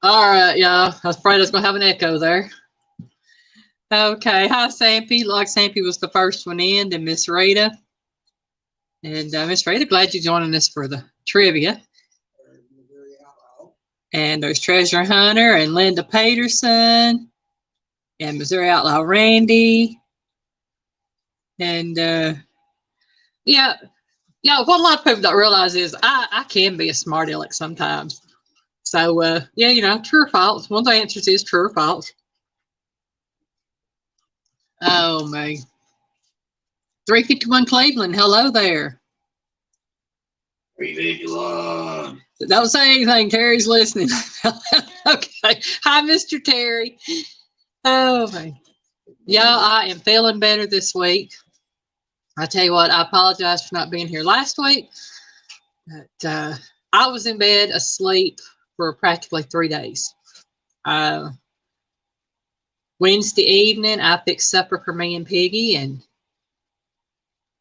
All right, y'all. I was afraid I was going to have an echo there. Okay. Hi, Sampy. Like Sampy was the first one in, then Miss Rita. And Miss Rita, glad you're joining us for the trivia. And there's Treasure Hunter and Linda Peterson and Missouri Outlaw Randy. And yeah, what a lot of people don't realize is I can be a smart aleck sometimes. So, yeah, true or false. One of the answers is true or false. Oh, man. 351 Cleveland, hello there. 351. Don't say anything. Terry's listening. Okay. Hi, Mr. Terry. Oh, man. Y'all, I am feeling better this week. I tell you what, I apologize for not being here last week. But I was in bed asleep for practically 3 days. Wednesday evening, I fixed supper for me and Piggy, and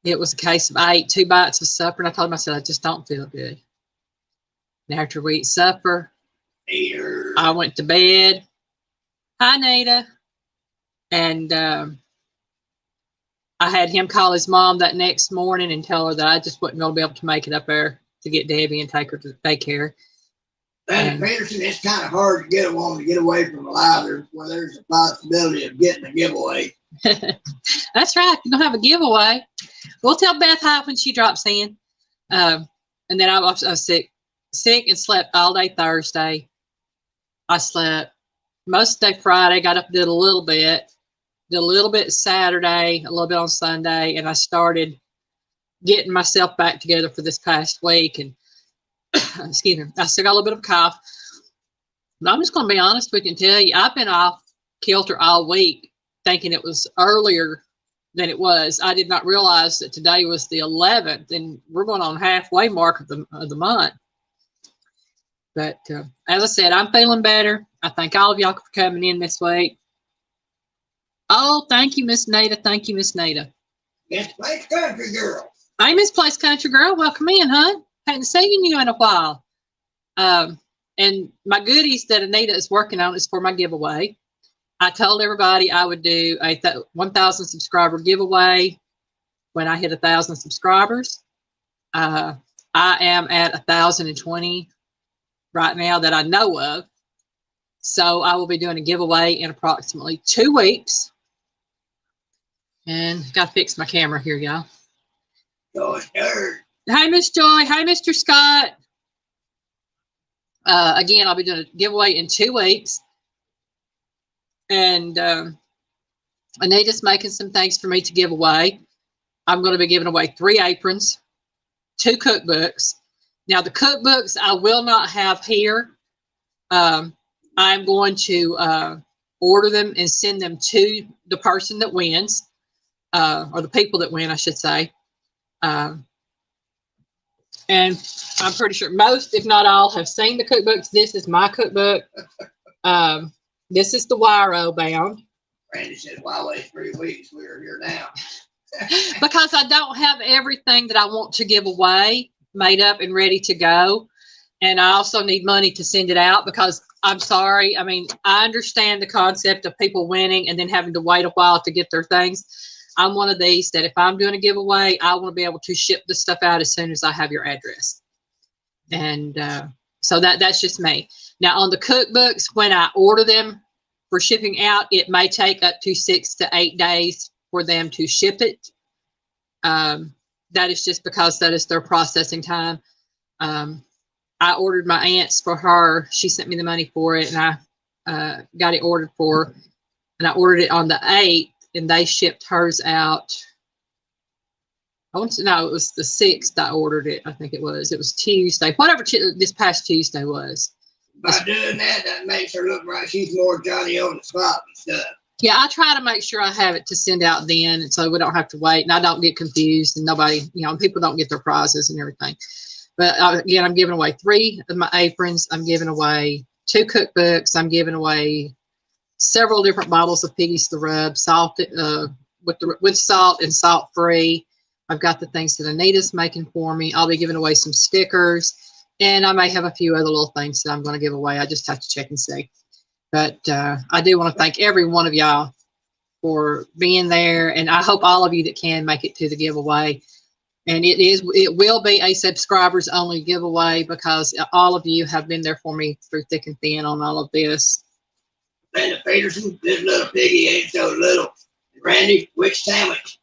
it was a case of I ate 2 bites of supper, and I told myself I just don't feel good. And after we eat supper, I went to bed. Hi, Nada. And I had him call his mom that next morning and tell her that I just wasn't going to be able to make it up there to get Debbie and take her to daycare. And Peterson, it's kind of hard to get away from a ladder where there's a possibility of getting a giveaway. That's right. You're going to have a giveaway. We'll tell Beth hi when she drops in. And then I was sick and slept all day Thursday. I slept most of the day Friday, got up and did a little bit Saturday, a little bit on Sunday, and I started getting myself back together for this past week. And excuse me, I still got a little bit of a cough. But I'm just going to be honest with you and tell you, I've been off kilter all week thinking it was earlier than it was. I did not realize that today was the 11th, and we're going on halfway mark of the month. But as I said, I'm feeling better. I thank all of y'all for coming in this week. Oh, thank you, Miss Nada. Thank you, Miss Nada. Miss Place Country Girl. Hey, Miss Place Country Girl. Welcome in, huh? Hadn't seen you in a while. And my goodies that Anita is working on is for my giveaway. I told everybody I would do a 1,000 subscriber giveaway when I hit 1,000 subscribers. I am at 1,020 right now that I know of. So I will be doing a giveaway in approximately 2 weeks. And got to fix my camera here, y'all. Hey, Miss Joy. Hey, Mr. Scott. Again, I'll be doing a giveaway in 2 weeks. And Anita's making some things for me to give away. I'm going to be giving away 3 aprons, 2 cookbooks. Now, the cookbooks I will not have here. I'm going to order them and send them to the person that wins, or the people that win, I should say. And I'm pretty sure most, if not all, have seen the cookbooks. This is my cookbook. This is the Wiro bound. Randy said, "Why wait 3 weeks? We're here now." Because I don't have everything that I want to give away made up and ready to go. And I also need money to send it out because I'm sorry. I mean, I understand the concept of people winning and then having to wait a while to get their things. I'm one of these that if I'm doing a giveaway, I want to be able to ship the stuff out as soon as I have your address. And so that's just me. Now, on the cookbooks, when I order them for shipping out, it may take up to 6 to 8 days for them to ship it. That is just because that is their processing time. I ordered my aunt's for her. She sent me the money for it, and I got it ordered for her. And I ordered it on the 8th, and they shipped hers out I want to know, it was the 6th I ordered it. I think it was. It was Tuesday. Whatever this past Tuesday was. By doing that, that makes her look like she's more Johnny on the spot and stuff. Yeah, I try to make sure I have it to send out then, and so we don't have to wait, and I don't get confused, and nobody, people don't get their prizes and everything. But again, I'm giving away 3 of my aprons. I'm giving away 2 cookbooks. I'm giving away several different bottles of Piggy's the Rub, salt with salt and salt free. I've got the things that Anita's making for me. I'll be giving away some stickers, and I may have a few other little things that I'm going to give away. I just have to check and see. But I do want to thank every one of y'all for being there, and I hope all of you that can make it to the giveaway. And it will be a subscribers only giveaway because all of you have been there for me through thick and thin on all of this. Linda Peterson, this little piggy ain't so little. Randy, which sandwich?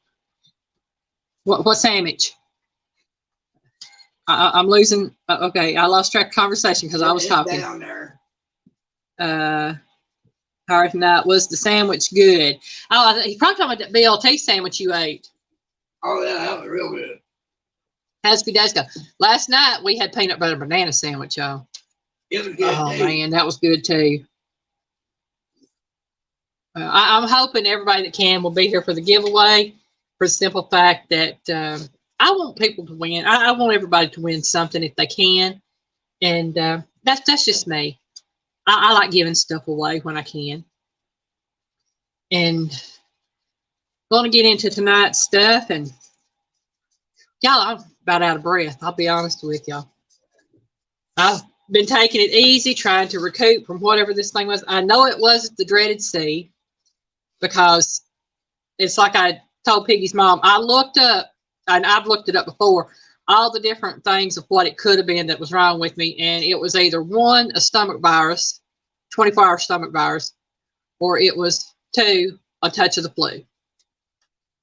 What sandwich? I'm losing. Okay, I lost track of conversation because I was talking. Down there. Hard night. Was the sandwich good? Oh, he's probably talking about that BLT sandwich you ate. Oh yeah, that was real good. How's a few days ago? Last night we had peanut butter banana sandwich, y'all. It was good. Oh man, that was good too. I'm hoping everybody that can will be here for the giveaway for the simple fact that I want people to win. I want everybody to win something if they can, and that's just me. I like giving stuff away when I can. And going to get into tonight's stuff, and y'all, I'm about out of breath. I'll be honest with y'all. I've been taking it easy, trying to recoup from whatever this thing was. I know it wasn't the dreaded C, because it's like I told Piggy's mom, I looked up, and I've looked it up before, all the different things of what it could have been that was wrong with me. And it was either 1, a stomach virus, 24-hour stomach virus, or it was 2, a touch of the flu.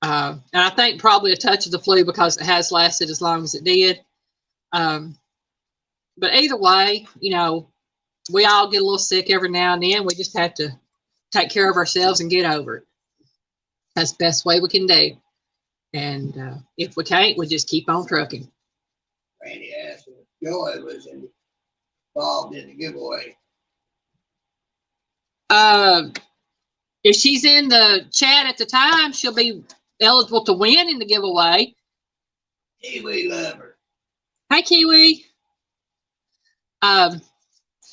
And I think probably a touch of the flu because it has lasted as long as it did. But either way, we all get a little sick every now and then. We just have to take care of ourselves and get over it. That's the best way we can do. And if we can't, we just keep on trucking. Randy asked if Joy was involved in the giveaway. If she's in the chat at the time, she'll be eligible to win in the giveaway. Kiwi lover. Hi, Kiwi.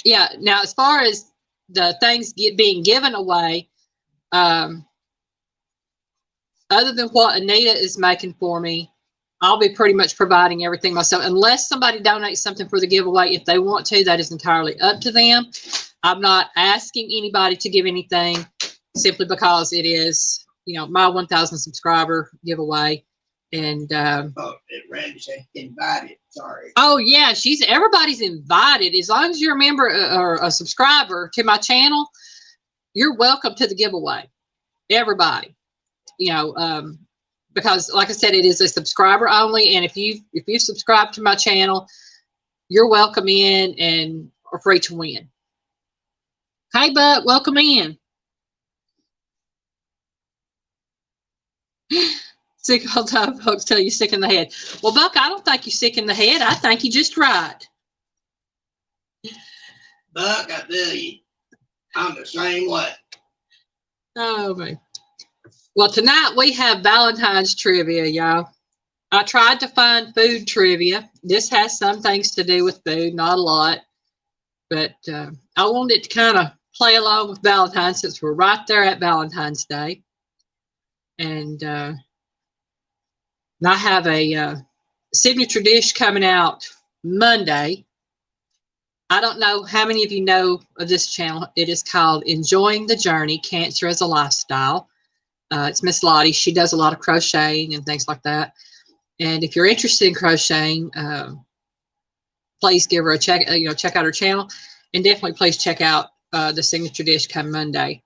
Yeah. Now, as far as the things being given away, other than what Anita is making for me, I'll be pretty much providing everything myself, unless somebody donates something for the giveaway. If they want to, that is entirely up to them. I'm not asking anybody to give anything simply because it is, my 1,000 subscriber giveaway. And Randy said invited. Sorry. Oh yeah, everybody's invited. As long as you're a member or a subscriber to my channel, you're welcome to the giveaway. Everybody, because like I said, it is a subscriber only. And if you subscribe to my channel, you're welcome in and are free to win. Hey, Buck, welcome in. Sick all the time, folks tell you sick in the head. Well, Buck, I don't think you're sick in the head. I think you're just right. Buck, I tell you, I'm the same way. Oh, man. Well, tonight we have Valentine's trivia, y'all. I tried to find food trivia. This has some things to do with food, not a lot. But I wanted it to kind of play along with Valentine's since we're right there at Valentine's Day. And I have a signature dish coming out Monday. I don't know how many of you know of this channel. It is called Enjoying the Journey, Cancer as a Lifestyle. It's Miss Lottie. She does a lot of crocheting and things like that. And if you're interested in crocheting, please give her a check. Check out her channel, and definitely please check out the signature dish come Monday.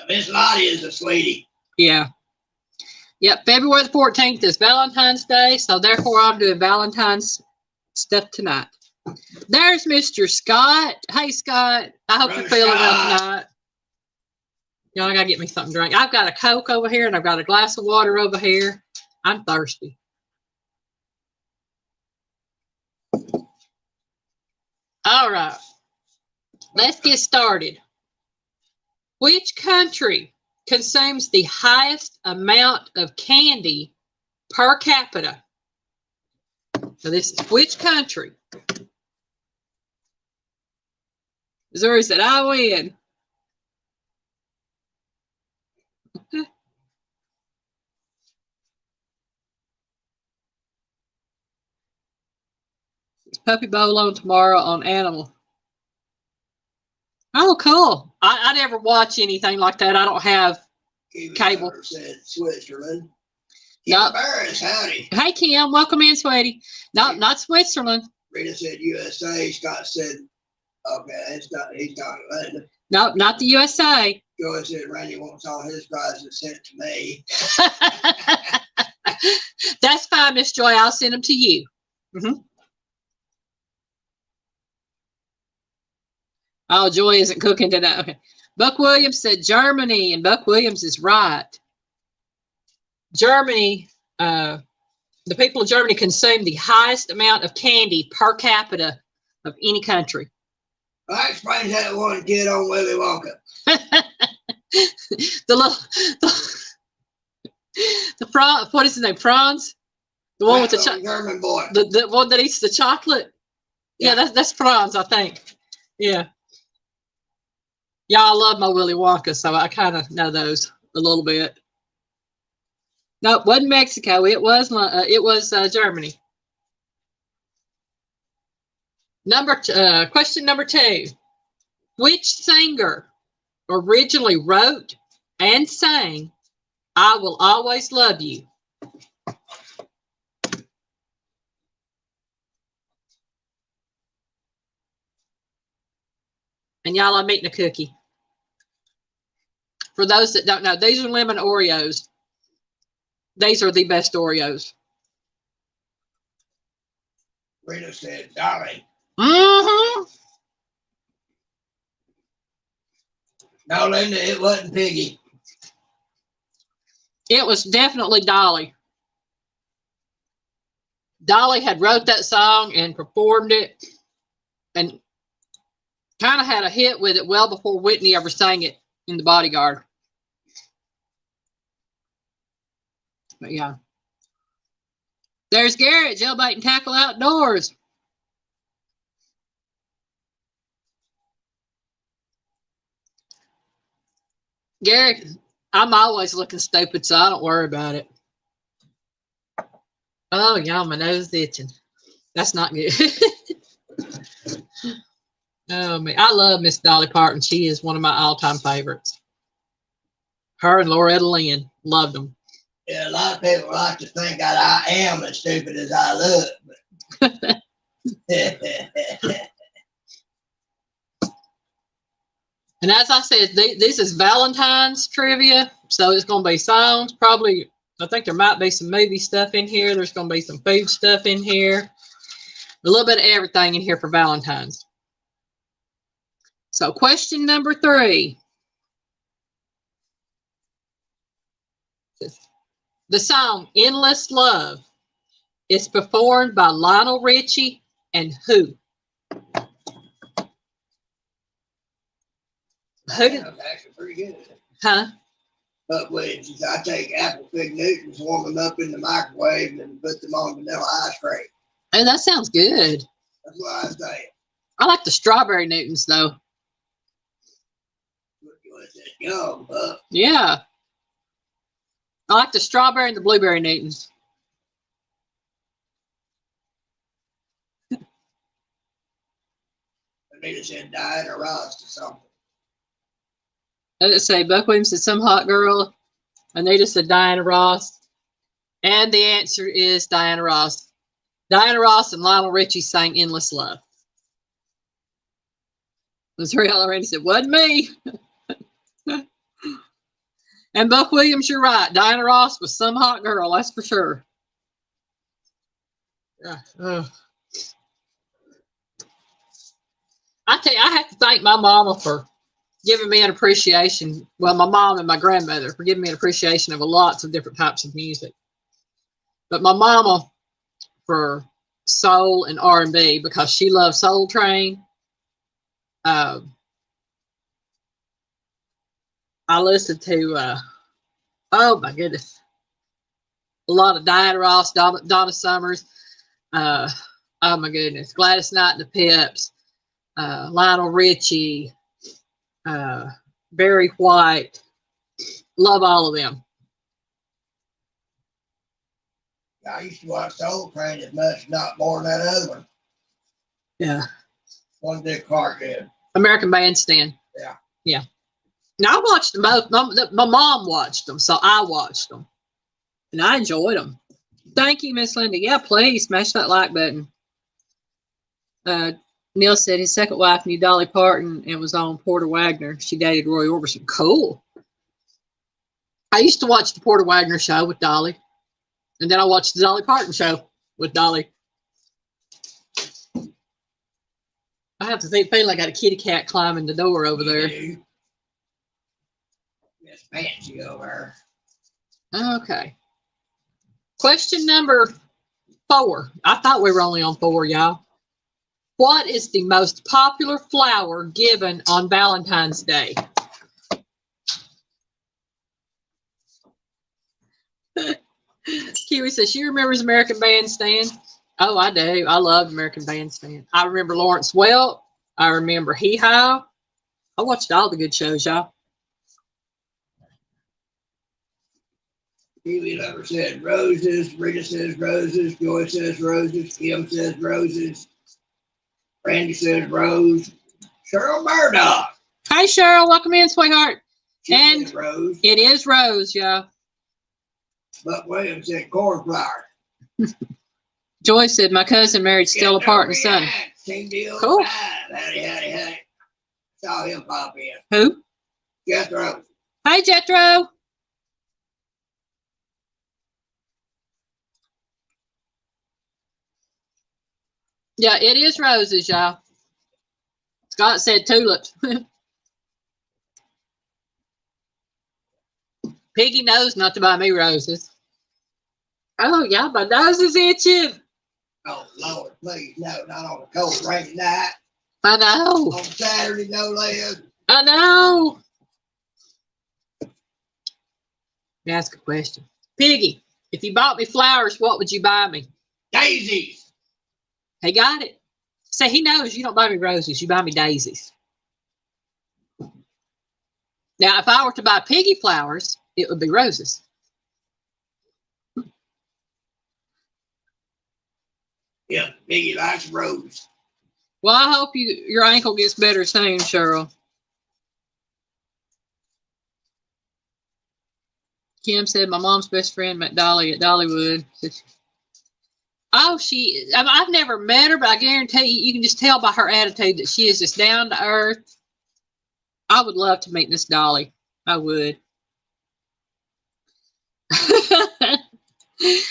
Miss Lottie is a sweetie. Yeah. Yep. February the 14th is Valentine's Day, so therefore I'm doing Valentine's stuff tonight. There's Mr. Scott. Hey, Scott. I hope you're feeling well tonight. Y'all gotta get me something to drink. I've got a Coke over here, and I've got a glass of water over here. I'm thirsty. All right. Let's get started. Which country consumes the highest amount of candy per capita? So this is which country? Missouri said, I win. It's Puppy Bowl on tomorrow on Animal. Oh, cool. I never watch anything like that. I don't have cable. Said Switzerland. No. Barris, howdy. Hey, Kim. Welcome in, sweetie. No, not Switzerland. Rita said USA. Scott said, okay, he's talking London. No, not the USA. Joy said Randy wants all his prizes sent to me. That's fine, Miss Joy. I'll send them to you. Mm-hmm. Oh, Joy isn't cooking today. Okay. Buck Williams said Germany, and Buck Williams is right. Germany, the people of Germany consume the highest amount of candy per capita of any country. I explained that one kid on Willy Wonka. What is his name? Franz? The one with the German boy. The one that eats the chocolate? Yeah, that's Franz, I think. Yeah. Yeah, I love my Willy Wonka, so I kind of know those a little bit. No, it wasn't Mexico. It was Germany. Question number 2. Which singer originally wrote and sang "I Will Always Love You"? And y'all, I'm eating a cookie. For those that don't know, these are lemon Oreos. These are the best Oreos. Rita said Dolly. Mm-hmm. No, Linda, it wasn't Piggy. It was definitely Dolly. Dolly had wrote that song and performed it and kind of had a hit with it well before Whitney ever sang it in The Bodyguard. But yeah. There's Garrett, Jailbait and Tackle Outdoors. Garrett, I'm always looking stupid, so I don't worry about it. Oh, y'all, my nose is itching. That's not good. Oh, man. I love Miss Dolly Parton. She is one of my all-time favorites. Her and Loretta Lynn. Loved them. Yeah, a lot of people like to think that I am as stupid as I look. But and as I said, this is Valentine's trivia, so it's going to be songs. Probably, I think there might be some movie stuff in here. There's going to be some food stuff in here. A little bit of everything in here for Valentine's. So question number 3. The song Endless Love is performed by Lionel Richie and who? Who did? That's actually pretty good. Huh? But wait, I take apple fig Newtons, warm them up in the microwave, and put them on vanilla ice cream. Oh, that sounds good. That's what I say. I like the strawberry Newtons, though. Yum, yeah. I like the strawberry and the blueberry Newtons. Anita said Diana Ross or something. Let's say Buck Williams said some hot girl. Anita said Diana Ross. And the answer is Diana Ross. Diana Ross and Lionel Richie sang Endless Love. Missouri already said, wasn't me. And Buck Williams, you're right. Diana Ross was some hot girl, that's for sure. I tell you, I have to thank my mama for giving me an appreciation. Well, my mom and my grandmother for giving me an appreciation of lots of different types of music. But my mama, for soul and R&B, because she loves Soul Train. I listened to, oh my goodness, a lot of Diana Ross, Donna Summers. Oh my goodness, Gladys Knight and the Pips, Lionel Richie, Barry White. Love all of them. I used to watch Soul Train as much, not more than that other one. Yeah. One Dick Clark did. American Bandstand. Yeah. Yeah. Now I watched them both. My mom watched them, so I watched them. And I enjoyed them. Thank you, Miss Linda. Yeah, please smash that like button. Neil said his second wife knew Dolly Parton and was on Porter Wagner. She dated Roy Orbison. Cool. I used to watch the Porter Wagner show with Dolly. And then I watched the Dolly Parton show with Dolly. I have to feel like I got a kitty cat climbing the door over there. It's fancy over there. Okay. Question number 4. I thought we were only on 4, y'all. What is the most popular flower given on Valentine's Day? Kiwi says she remembers American Bandstand. Oh, I do. I love American Bandstand. I remember Lawrence Welk. I remember Hee Haw. I watched all the good shows, y'all. Kiwi Lover says roses. Rita says roses. Joy says roses. Kim says roses. Randy says rose. Cheryl Murdoch. Hi, Cheryl. Welcome in, sweetheart. She and says rose. It is rose, y'all. Buck Williams said cornflower. Joy said my cousin married Stella Parton's son. Same deal. Cool. Howdy. Saw him pop in. Who? Jethro. Hi, Jethro. Yeah, it is roses, y'all. Scott said tulips. Piggy knows not to buy me roses. Oh, yeah, my nose is itching. Oh, Lord, please, no, not on a cold, rainy night. I know. On Saturday, no less. I know. Ask a question. Piggy, if you bought me flowers, what would you buy me? Daisies. He got it. Say he knows you don't buy me roses, you buy me daisies. Now, if I were to buy Piggy flowers, it would be roses. Yeah, Piggy likes rose. Well, I hope your ankle gets better soon, Cheryl. Kim said my mom's best friend met Dolly at Dollywood. Oh, I've never met her, but I guarantee you can just tell by her attitude that she is just down to earth. I would love to meet Miss Dolly. I would.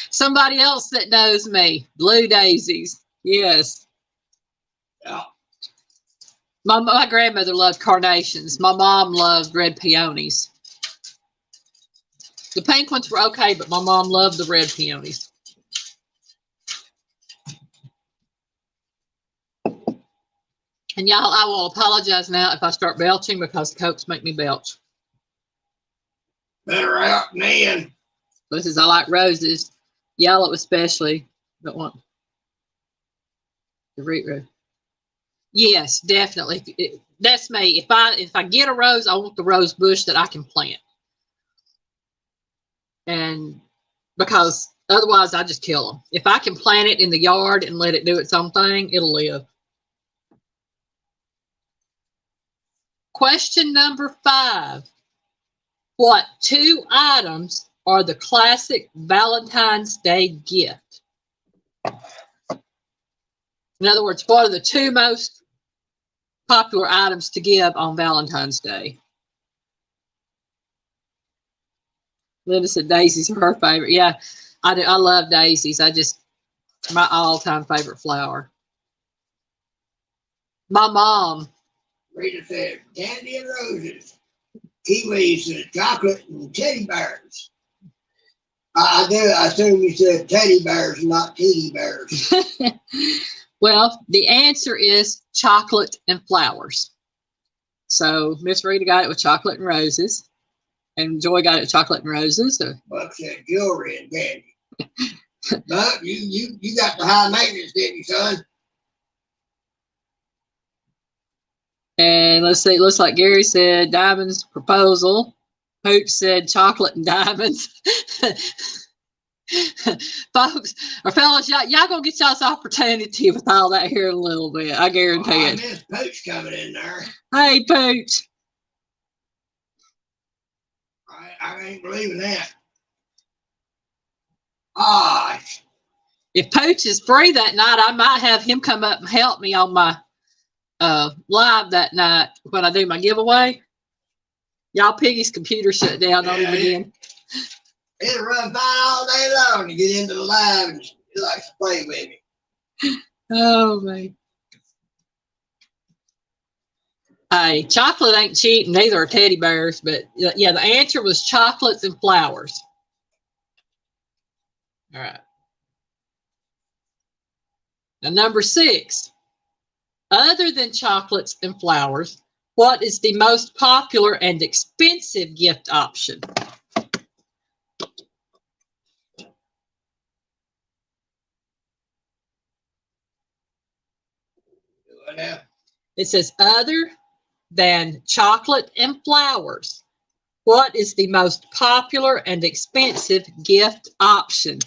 Somebody else that knows me. Blue daisies. Yes. Yeah. My grandmother loved carnations. My mom loved red peonies. The pink ones were okay, but my mom loved the red peonies. And y'all, I will apologize now if I start belching because the Cokes make me belch. Better out than in. This is, I like roses. Yellow especially. Don't want the root rose. Yes, definitely. That's me. If I get a rose, I want the rose bush that I can plant. And because otherwise I just kill them. If I can plant it in the yard and let it do its own thing, it'll live. Question number 5. What 2 items are the classic Valentine's Day gift? In other words, what are the 2 most popular items to give on Valentine's Day? Linda said daisies are her favorite. Yeah, I do. I love daisies. My all-time favorite flower. My mom. Rita said candy and roses. Kiwi said chocolate and teddy bears. I do. I assume you said teddy bears, not teddy bears. Well, the answer is chocolate and flowers. So Miss Rita got it with chocolate and roses, and Joy got it with chocolate and roses. So. Buck said jewelry and candy. But you got the high maintenance, didn't you, son? And let's see, it looks like Gary said diamonds proposal. Pooch said chocolate and diamonds. Folks or fellas, y'all gonna get y'all's opportunity with all that here in a little bit. I guarantee it. Miss Pooch coming in there. Hey, Pooch. I ain't believing that. If Pooch is free that night, I might have him come up and help me on my live that night when I do my giveaway. Y'all, Piggy's computer shut down on him again. It'll run fine all day long to get into the live, and he likes to play with me. Oh, man. Hey, chocolate ain't cheap, and neither are teddy bears. But yeah, the answer was chocolates and flowers. All right. Now, number 6. Other than chocolates and flowers, what is the most popular and expensive gift option? It says other than chocolate and flowers, what is the most popular and expensive gift option?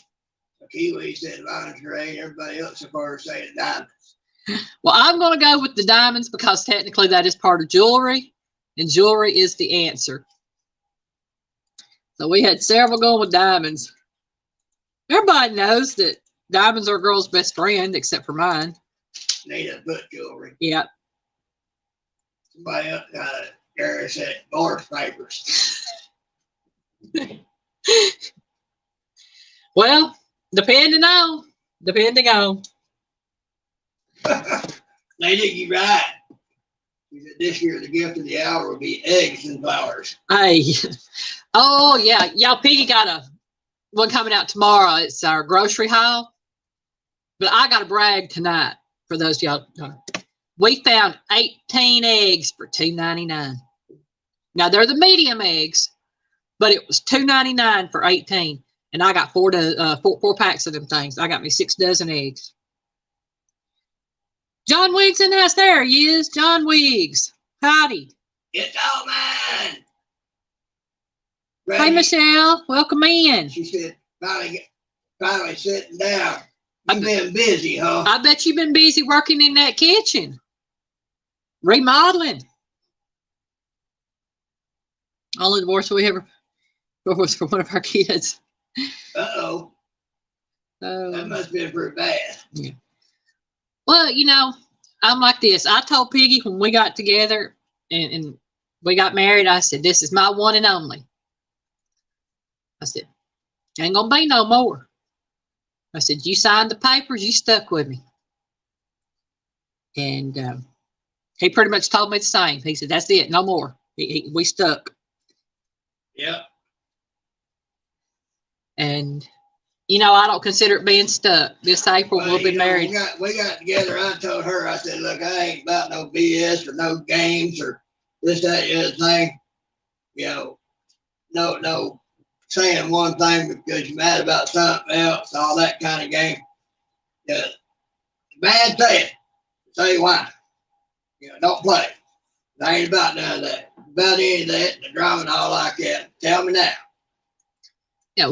Kiwi said lingerie. Everybody else so far saying diamonds. Well, I'm going to go with the diamonds because technically that is part of jewelry, and jewelry is the answer. So we had several going with diamonds. Everybody knows that diamonds are a girl's best friend, except for mine. Need a foot jewelry. Yep. Somebody else Gary said divorce papers. Well, depending on. They did you right. He said this year the gift of the hour will be eggs and flowers. Hey. Oh, yeah. Y'all, Piggy got one coming out tomorrow. It's our grocery haul. But I got to brag tonight for those y'all. We found 18 eggs for $2.99. Now, they're the medium eggs, but it was $2.99 for 18. And I got four packs of them things. I got me 6 dozen eggs. John Wiggs in the house. There he is. John Wiggs. Howdy. It's all mine. Hey, Michelle. Welcome in. She said, finally sitting down. You've been busy, huh? I bet you've been busy working in that kitchen. Remodeling. Only divorce we ever was for one of our kids. Uh-oh. That must have been pretty bad. Yeah. Well, I'm like this. I told Piggy when we got together and we got married, I said, this is my one and only. I said, ain't gonna be no more. I said, you signed the papers, you stuck with me. And he pretty much told me the same. He said, that's it, no more. We stuck. Yep. And, I don't consider it being stuck. This April, we'll be married. We got together. I told her, I said, look, I ain't about no BS or no games or this, that, the other thing. No saying one thing because you're mad about something else, all that kind of game. Bad thing. Tell you why. Don't play. It ain't about none of that. About any of that, the drama and all like that. Tell me now. Yeah,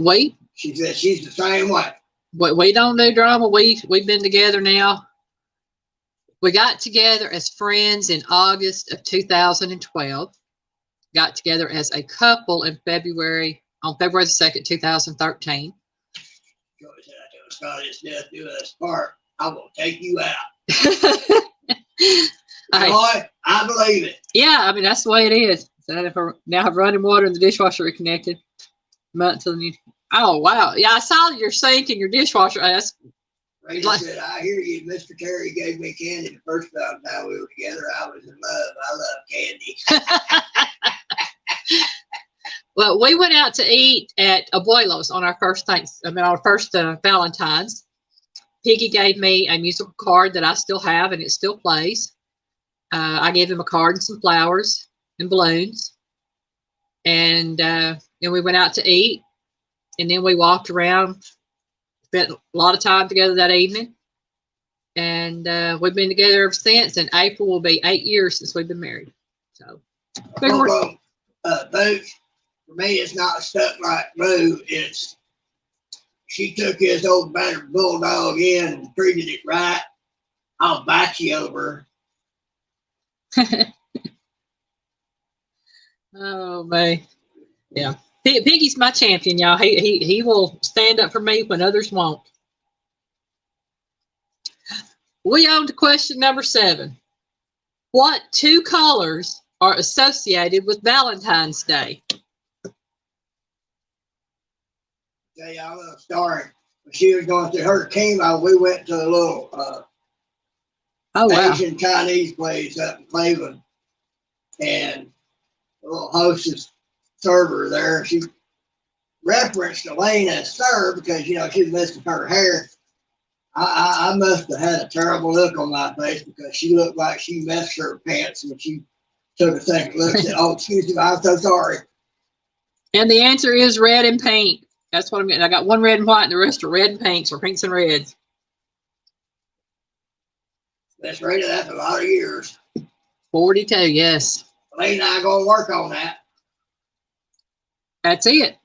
she said she's the same way. We don't do drama. We've been together now. We got together as friends in August of 2012. Got together as a couple on February the 2nd, 2013. Joy said, I told Scotty, it's death do us part. I will take you out. Joy, I believe it. Yeah, I mean, that's the way it is. So now have running water and the dishwasher reconnected. Oh, wow. Yeah, I saw your sink and your dishwasher. Ray said, I hear you. Mr. Terry gave me candy the first time we were together. I was in love. I love candy. Well, we went out to eat at Abuelo's on our first Valentine's. Piggy gave me a musical card that I still have, and it still plays. I gave him a card and some flowers and balloons. And then we went out to eat. And then we walked around, spent a lot of time together that evening. And we've been together ever since. And April will be 8 years since we've been married. So, Boots, for me, it's not stuck like glue. It's she took his old battered bulldog in and treated it right. I'll bite you over. Oh, man. Yeah. Piggy's my champion, y'all. He will stand up for me when others won't. We on to question number 7. What 2 colors are associated with Valentine's Day? Tell y'all a little story. When she was going through her chemo, we went to a little Asian Chinese place up in Cleveland, and the little hostess server there, she referenced Elaine as Sir because, you know, she was listening to her hair. I must have had a terrible look on my face because she looked like she messed her pants when she took a second look and said, "Oh, excuse me, I'm so sorry." And the answer is red and pink. That's what I'm getting. I got 1 red and white, and the rest are red and pinks, or pinks and reds. That's right. That's a lot of years. 42, yes. Elaine and I are going to work on that. That's it.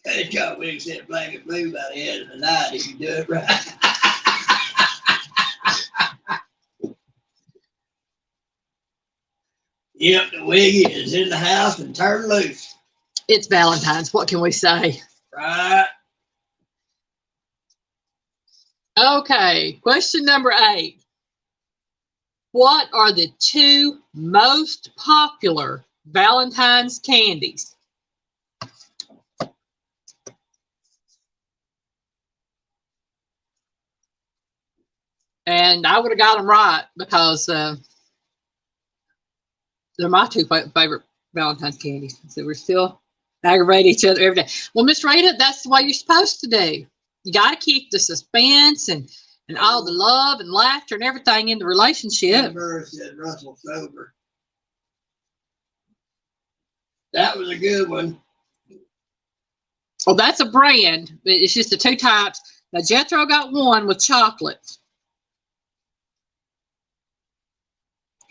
Good job. We said black and blue by the end of the night if you do it right. Yep, the wiggy is in the house and turned loose. It's Valentine's. What can we say? Right. Okay, question number 8. What are the 2 most popular Valentine's candies? And I would have got them right because they're my 2 favorite Valentine's candies. So we're still aggravating each other every day. Well, Miss Rita, that's the way you're supposed to do. You got to keep the suspense and all the love and laughter and everything in the relationship. Said Russell Sober. That was a good one. Well, that's a brand. It's just the 2 types. Now, Jethro got one with chocolate.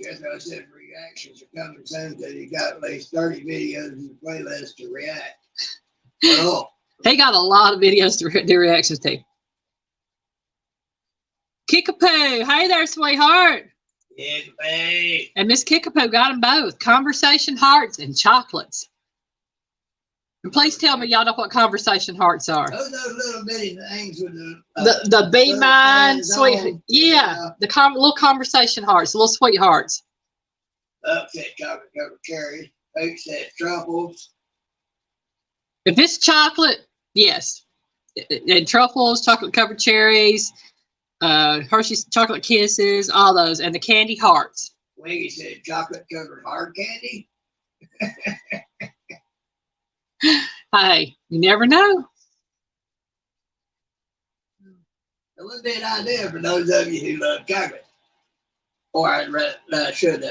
Jethro said reactions are coming soon because he got at least 30 videos in the playlist to react. Oh. He got a lot of videos to do reactions to. Kickapoo, hey there, sweetheart. Kickapoo. And Miss Kickapoo got them both, conversation hearts and chocolates. And please tell me y'all know what conversation hearts are. Those little bitty things with the Be Mine, sweet, yeah, the little conversation hearts, the little sweethearts. Upset chocolate covered cherries, upset truffles. If it's chocolate, yes. And truffles, chocolate covered cherries, Hershey's chocolate kisses, all those, and the candy hearts. Wiggy said chocolate covered hard candy. Hey, you never know. It wouldn't be an idea for those of you who love chocolate. Or I should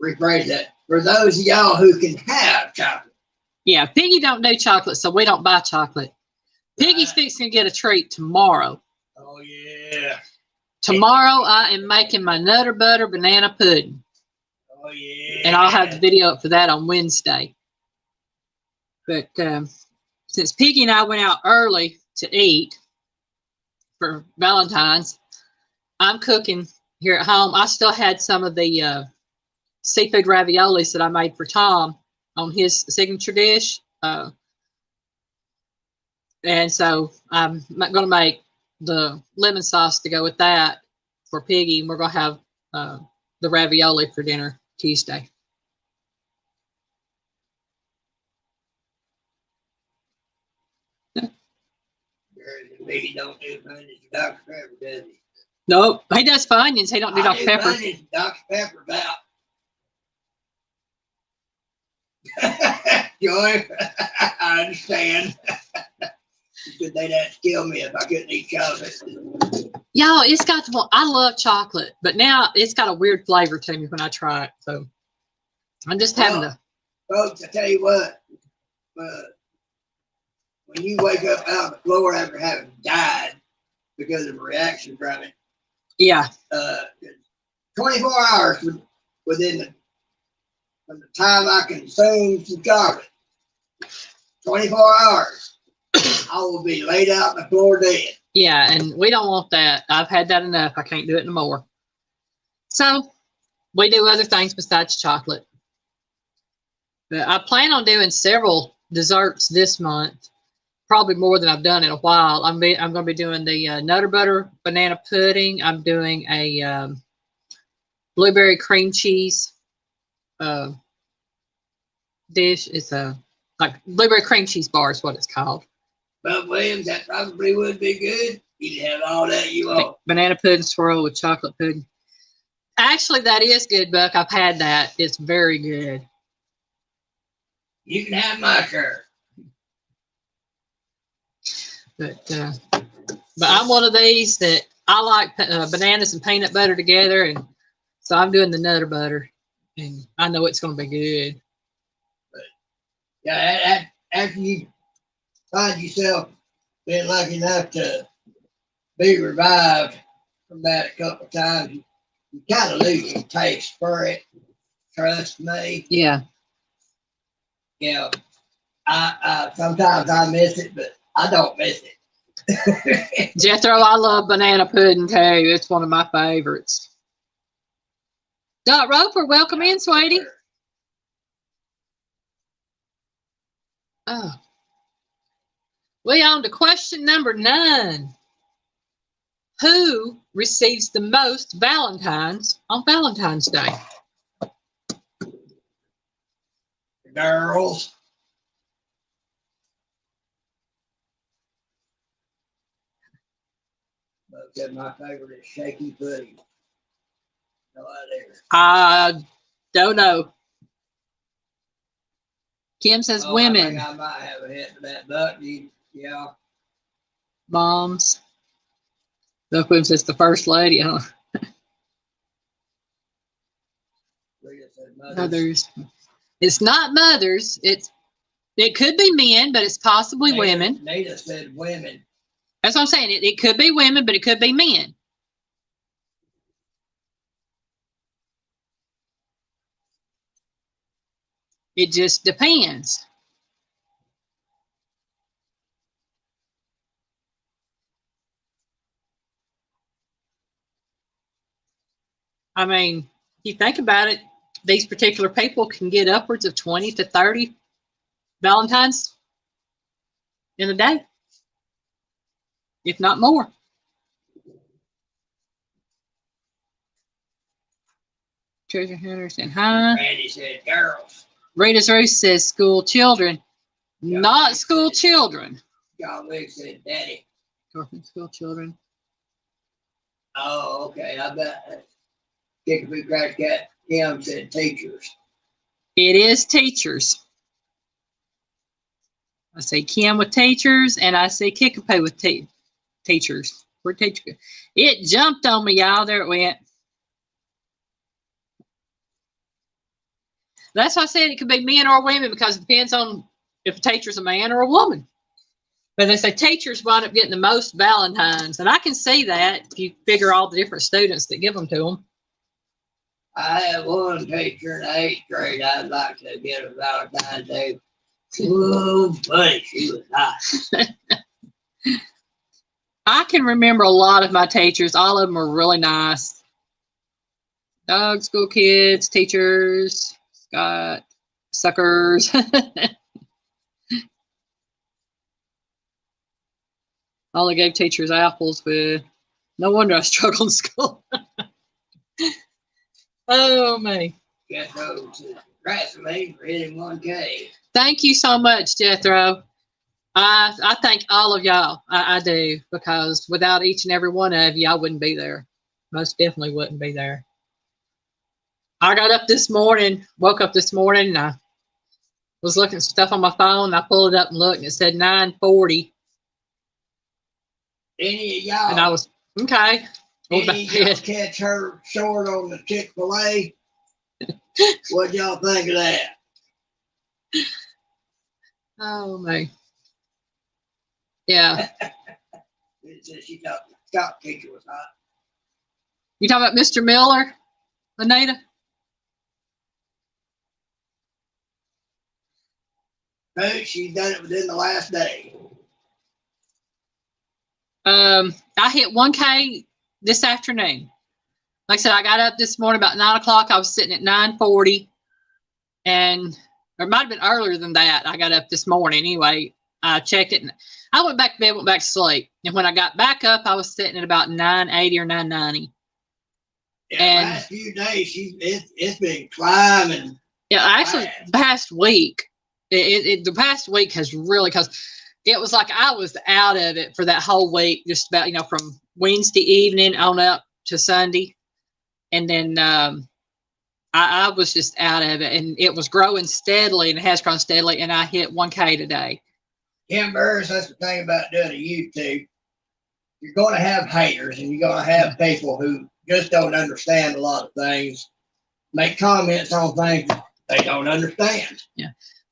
rephrase that. For those of y'all who can have chocolate. Yeah, Piggy don't do chocolate, so we don't buy chocolate. Piggy's fixing to get a treat tomorrow. Oh, yeah. Tomorrow I am making my Nutter Butter banana pudding. Oh, yeah. And I'll have the video up for that on Wednesday. But since Piggy and I went out early to eat for Valentine's, I'm cooking here at home. I still had some of the seafood raviolis that I made for Tom on his signature dish. And so I'm going to make the lemon sauce to go with that for Piggy. And we're going to have the ravioli for dinner Tuesday. He don't do onions and Dr. Pepper, does he? Nope. He does for onions. He don't do Dr. Pepper. Dr. Pepper's out. Joy, I understand. They'd have to kill me if I couldn't eat chocolate. Y'all, it's got the, I love chocolate, but now it's got a weird flavor to me when I try it. So I'm just having to. Folks, I tell you what, when you wake up out of the floor after having died because of a reaction from it, yeah, 24 hours within from the time I consume some chocolate, 24 hours, I will be laid out on the floor dead. Yeah, and we don't want that. I've had that enough. I can't do it no more. So we do other things besides chocolate. But I plan on doing several desserts this month, probably more than I've done in a while. I'm going to be doing the Nutter Butter banana pudding. I'm doing a blueberry cream cheese dish. It's a like blueberry cream cheese bar is what it's called. Well, Williams, that probably would be good. You can have all that you want. Banana pudding swirl with chocolate pudding. Actually, that is good, Buck. I've had that. It's very good. You can have my share. But I'm one of these that I like bananas and peanut butter together, and so I'm doing the Nutter Butter, and I know it's going to be good. But yeah, after you find yourself being lucky enough to be revived from that a couple of times, you kind of lose your taste for it. Trust me. Yeah. You know, I sometimes I miss it, but I don't miss it. Jethro, I love banana pudding too. It's one of my favorites. Dot Roper, welcome in, sweetie. Oh. We on to question number 9. Who receives the most Valentines on Valentine's Day? Girls. But my favorite is shaky pudding. No idea. I don't know. Kim says women. I might have a hit for that, but yeah. Moms. Look, Quim says the first lady. Huh? Mothers. It's not mothers. It could be men, but it's possibly women. Nita said women. That's what I'm saying. It could be women, but it could be men. It just depends. I mean, if you think about it, these particular people can get upwards of 20 to 30 Valentines in a day, if not more. Treasure hunters and Randy said girls. Rita's Roost says school children, not school children. John Wick said daddy. School children. Oh, okay. I bet. Kick a big crack cat. Kim said teachers. It is teachers. I say Kim with teachers, and I say Kickapoo with teachers. We're teachers. It jumped on me, y'all. There it went. That's why I said it could be men or women, because it depends on if a teacher's a man or a woman. But they say teachers wind up getting the most Valentines, and I can see that if you figure all the different students that give them to them. I had one teacher in the 8th grade I'd like to get a Valentine's Day. Whoa, buddy, she was nice. I can remember a lot of my teachers. All of them were really nice. Dog, school kids, teachers, Scott, suckers. I only gave teachers apples with. No wonder I struggled in school. Oh, me. Jethro said, congrats on me for hitting 1K. Thank you so much, Jethro. I thank all of y'all. I do, because without each and every one of you, I wouldn't be there. Most definitely wouldn't be there. I got up this morning, woke up this morning, and I was looking at stuff on my phone. I pulled it up and looked, and it said 9:40. Any of y'all? And I was, okay. Any of y'all catch her short on the Chick-fil-A? What y'all think of that? Oh, man. Yeah. She thought the Scott teacher was hot. You talking about Mr. Miller, Anita? No, she's done it within the last day. I hit 1K this afternoon. Like I said, I got up this morning about 9 o'clock. I was sitting at 9:40, and or it might have been earlier than that. I got up this morning anyway. I checked it, and I went back to bed, went back to sleep. And when I got back up, I was sitting at about 980 or 990. Yeah, and last few days, it's been climbing. Yeah, actually, the past week, the past week has really, because it was like I was out of it for that whole week, just about, from Wednesday evening on up to Sunday. And then I was just out of it, and it was growing steadily, and it has grown steadily, and I hit 1K today. Kim Burris, that's the thing about doing a YouTube. You're going to have haters, and you're going to have people who just don't understand a lot of things, make comments on things they don't understand.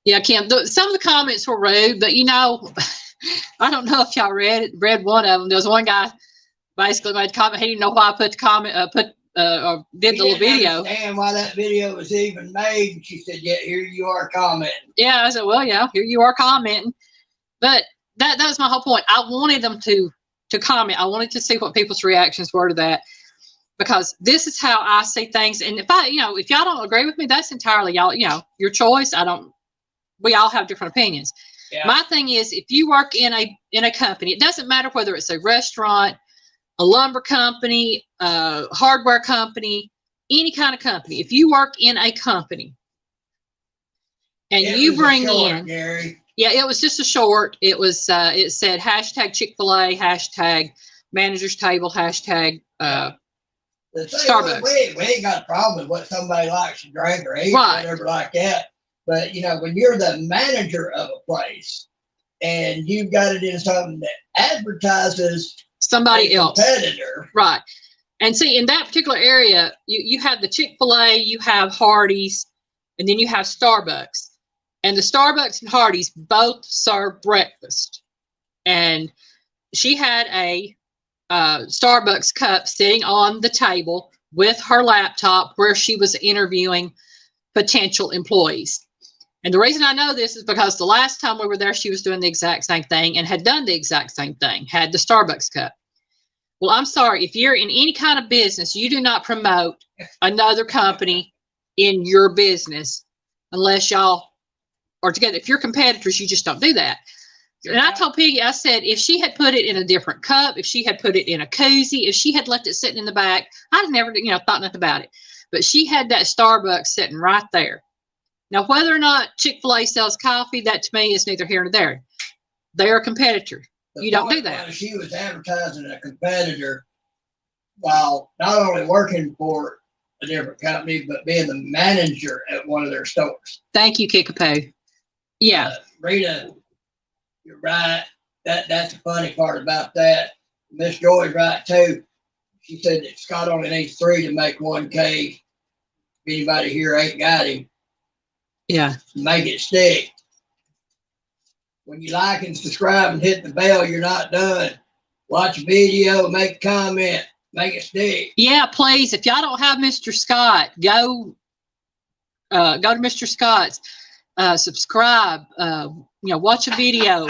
Yeah, Kim, some of the comments were rude, but I don't know if y'all read one of them. There was one guy basically made a comment. He didn't know why I put the comment, or did the little video. Understand why that video was even made. And she said, "Yeah, here you are commenting." Yeah, I said, "Well, yeah, here you are commenting." But that was my whole point. I wanted them to comment. I wanted to see what people's reactions were to that, because this is how I see things. And if if y'all don't agree with me, that's entirely y'all, your choice. We all have different opinions. Yeah. My thing is, if you work in a company, it doesn't matter whether it's a restaurant, a lumber company, a hardware company, any kind of company. If you work in a company and you bring in, Gary. Yeah, it was just a short. It was, it said hashtag Chick-fil-A, hashtag managers table, hashtag Starbucks. We ain't got a problem with what somebody likes to drink or eat, right, whatever like that. But, when you're the manager of a place and you've got it in something that advertises somebody else, competitor. Right. And see, in that particular area, you have the Chick-fil-A, you have Hardee's, and then you have Starbucks. And the Starbucks and Hardee's both serve breakfast. And she had a Starbucks cup sitting on the table with her laptop where she was interviewing potential employees. And the reason I know this is because the last time we were there, she was doing the exact same thing and had done the exact same thing, had the Starbucks cup. Well, I'm sorry, if you're in any kind of business, you do not promote another company in your business unless y'all are together. If you're competitors, you just don't do that. And I told Piggy, I said, if she had put it in a different cup, if she had put it in a koozie, if she had left it sitting in the back, I'd never, thought nothing about it. But she had that Starbucks sitting right there. Now, whether or not Chick-fil-A sells coffee, that to me is neither here nor there. They're a competitor. You don't do that. She was advertising a competitor while not only working for a different company, but being the manager at one of their stores. Thank you, Kickapoo. Yeah. Rita, you're right. That's the funny part about that. Miss Joy's right too. She said that Scott only needs 3 to make 1K. If anybody here ain't got him, yeah, make it stick. When you like and subscribe and hit the bell, you're not done. Watch a video, make a comment, make it stick. Yeah, please. If y'all don't have Mr. Scott, go to Mr. Scott's, subscribe, watch a video.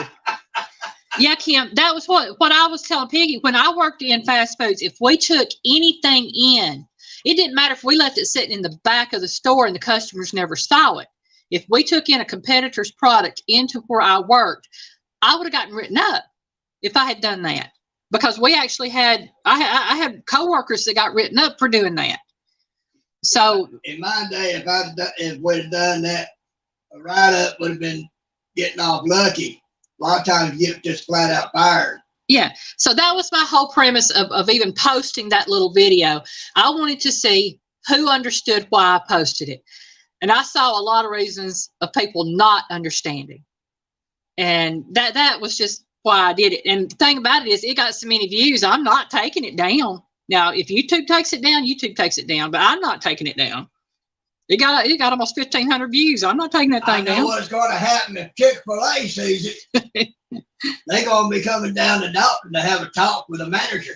Yeah, Kim, that was what I was telling Piggy. When I worked in fast foods, if we took anything in, it didn't matter if we left it sitting in the back of the store and the customers never saw it. If we took in a competitor's product into where I worked, I would have gotten written up if I had done that. Because we actually had, I had coworkers that got written up for doing that. So in my day, if we'd have done that, a write-up would have been getting off lucky. A lot of times you get just flat out fired. Yeah. So that was my whole premise of even posting that little video. I wanted to see who understood why I posted it. And I saw a lot of reasons of people not understanding. And that was just why I did it. And the thing about it is it got so many views, I'm not taking it down. Now, if YouTube takes it down, YouTube takes it down, but I'm not taking it down. It got almost 1,500 views. I'm not taking that thing down. I know what's going to happen if Chick-fil-A sees it. They're going to be coming down to Dalton to have a talk with a manager.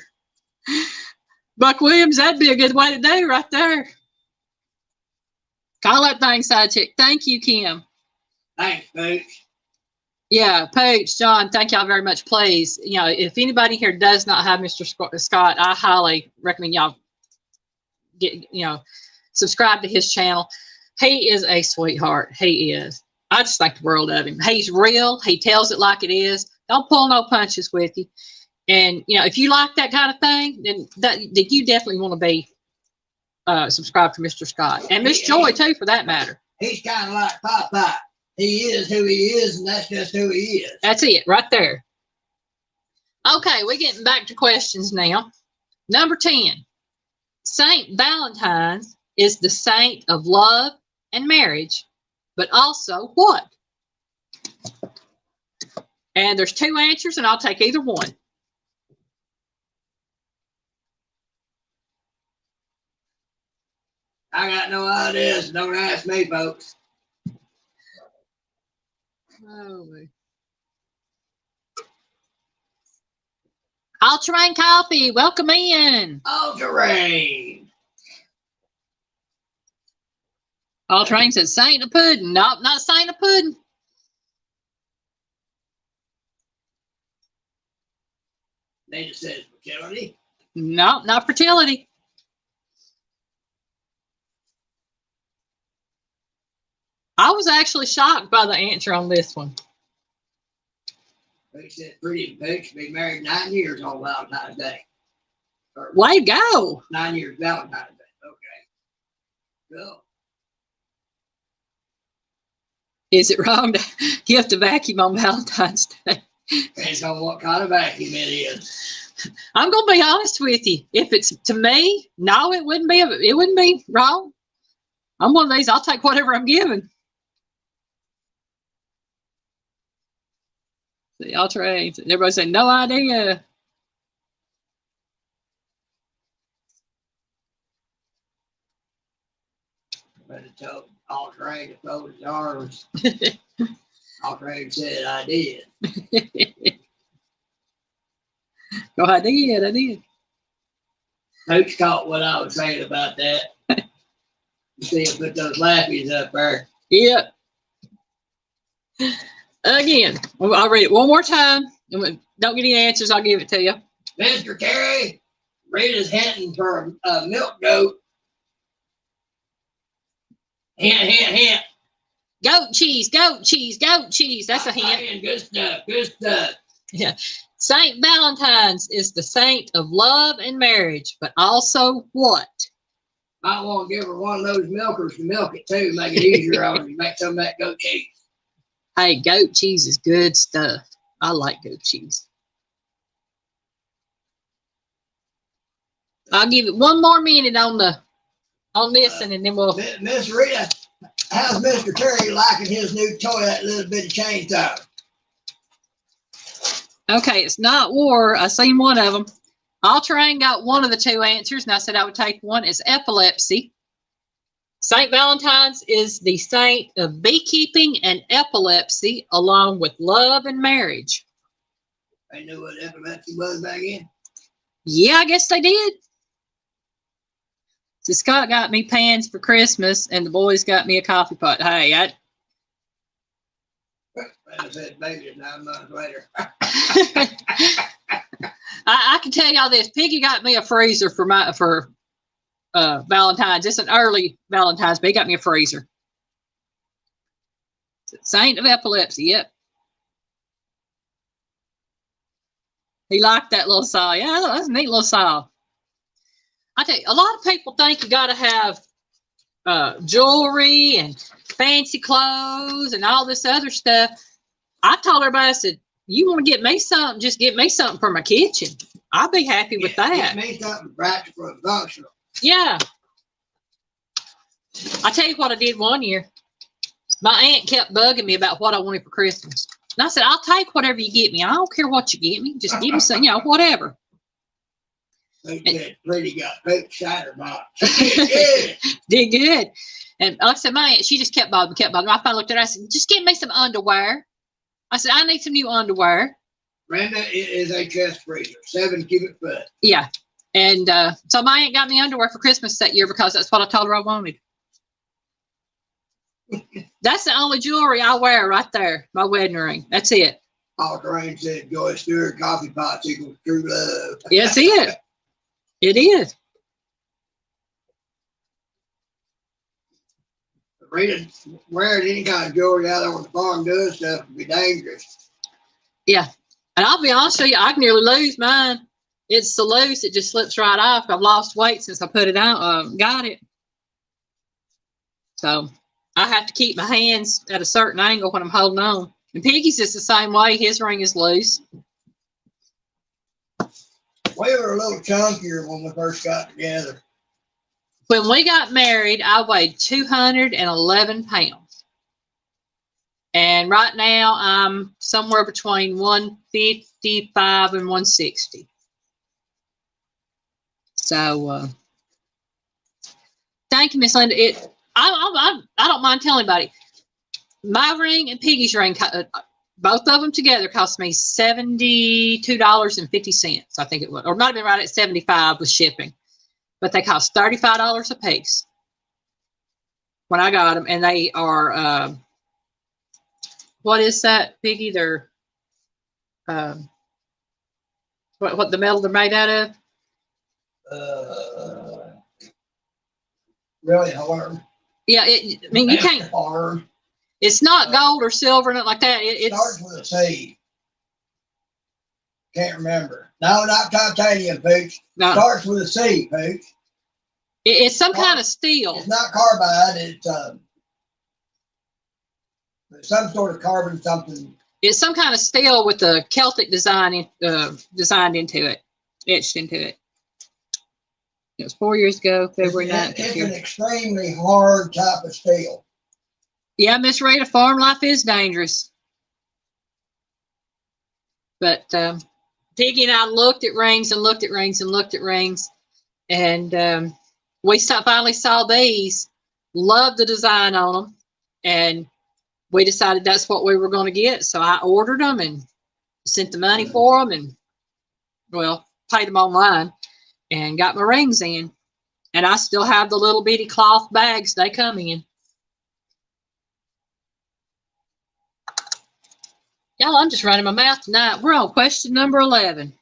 Buck Williams, that'd be a good way to do right there. Call that thing side chick. Thank you, Kim. Thanks, Pooch. Yeah, Pooch, John, thank y'all very much. Please, if anybody here does not have Mr. Scott, I highly recommend y'all get, subscribe to his channel. He is a sweetheart. He is. I just think the world of him. He's real. He tells it like it is. Don't pull no punches with you. And, if you like that kind of thing, then you definitely want to be subscribed to Mr. Scott. And Miss Joy, too, for that matter. He's kind of like Popeye. He is who he is, and that's just who he is. That's it, right there. Okay, we're getting back to questions now. Number 10. Saint Valentines is the saint of love and marriage, but also what? And there's 2 answers, and I'll take either one. I got no ideas. Don't ask me, folks. Holy. All Terrain Coffee, welcome in. All Terrain. All Terrain says Saint of Pudding. Nope, not Saint of Pudding. They just said fertility. Nope, not fertility. I was actually shocked by the answer on this one. They said Pretty and Pooch be married 9 years on Valentine's Day. Way to go. 9 years Valentine's Day. Okay. Cool. Is it wrong to gift a vacuum on Valentine's Day? Depends on what kind of vacuum it is. I'm gonna be honest with you. If it's to me, no, it wouldn't be wrong. I'm one of these, I'll take whatever I'm given. The All-Terrain. Everybody say no idea. But it told All-Terrain to fold his arms. All-Terrain said, I did. Oh, I did. Pooch caught what I was saying about that. You see him put those lappies up there. Yep. Again, I'll read it one more time. And don't get any answers, I'll give it to you. Mr. Terry, Rita's hunting for a milk goat. Hint, hint, hint. Goat cheese, goat cheese, goat cheese. That's a hint. Good stuff, good stuff. Yeah. Saint Valentine's is the saint of love and marriage, but also what? I want to give her one of those milkers to milk it too, make it easier on you. Make some of that goat cheese. Hey, goat cheese is good stuff. I like goat cheese. I'll give it one more minute on this, and then we'll. Miss Rita, how's Mr. Terry liking his new toy, that little bit of chainsaw? Okay, it's not war. I seen one of them. All-Terrain got one of the 2 answers, and I said I would take one. It's epilepsy. Saint Valentine's is the saint of beekeeping and epilepsy, along with love and marriage. They knew what epilepsy was back then? Yeah, I guess they did. So Scott got me pans for Christmas, and the boys got me a coffee pot. Hey, I said baby 9 months later. I can tell y'all this. Piggy got me a freezer for Valentine's. It's an early Valentine's, but he got me a freezer. Saint of epilepsy, yep. He liked that little saw. Yeah, that's a neat little saw. I tell you, a lot of people think you got to have jewelry and fancy clothes and all this other stuff. I told everybody, I said, you want to get me something, just get me something for my kitchen. I'll be happy with that. Get me something practical and functional. Yeah. I tell you what I did one year. My aunt kept bugging me about what I wanted for Christmas. And I said, I'll take whatever you get me. I don't care what you get me. Just give me some, whatever. They said, Pretty got big cider box. Yeah. Did good. And like I said, my aunt, she just kept bothering me. I finally looked at her. I said, just get me some underwear. I said, I need some new underwear. Brenda is a chest freezer, 7 cubic foot. Yeah. And so my aunt got me underwear for Christmas that year because that's what I told her I wanted. That's the only jewelry I wear right there, my wedding ring. That's it. All Terrain said, Joy Stewart, coffee pots equals true love. Yes, it. It is. Rita, wearing any kind of jewelry out there on the farm doing stuff would be dangerous. Yeah. And I'll be honest with you, I can nearly lose mine. It's so loose, it just slips right off. I've lost weight since I put it out, got it. So I have to keep my hands at a certain angle when I'm holding on. And Piggy's is the same way. His ring is loose. We were a little chunkier when we first got together. When we got married, I weighed 211 pounds. And right now, I'm somewhere between 155 and 160. So, thank you, Miss Linda. I don't mind telling anybody. My ring and Piggy's ring, both of them together, cost me $72.50. I think it was, or it might have been right at 75 with shipping. But they cost $35 a piece when I got them, and they are what is that, Piggy? They're what the metal they're made out of? Really hard. Yeah, I mean you can't. Hard. It's not gold or silver, nothing like that. It starts with a C. Can't remember. No, not titanium, Pooch. No. Starts with a C, Pooch. It's some kind of steel. It's not carbide. It's some sort of carbon something. It's some kind of steel with a Celtic design designed into it, etched into it. It was 4 years ago, February 9th. It's an extremely hard type of steel. Yeah, Miss Rita, farm life is dangerous. But Piggy and I looked at rings and looked at rings and looked at rings. And we finally saw these, loved the design on them. And we decided that's what we were going to get. So I ordered them and sent the money for them and, well, paid them online and got my rings in. And I still have the little bitty cloth bags they come in. Y'all, I'm just running my mouth tonight. We're on question number 11.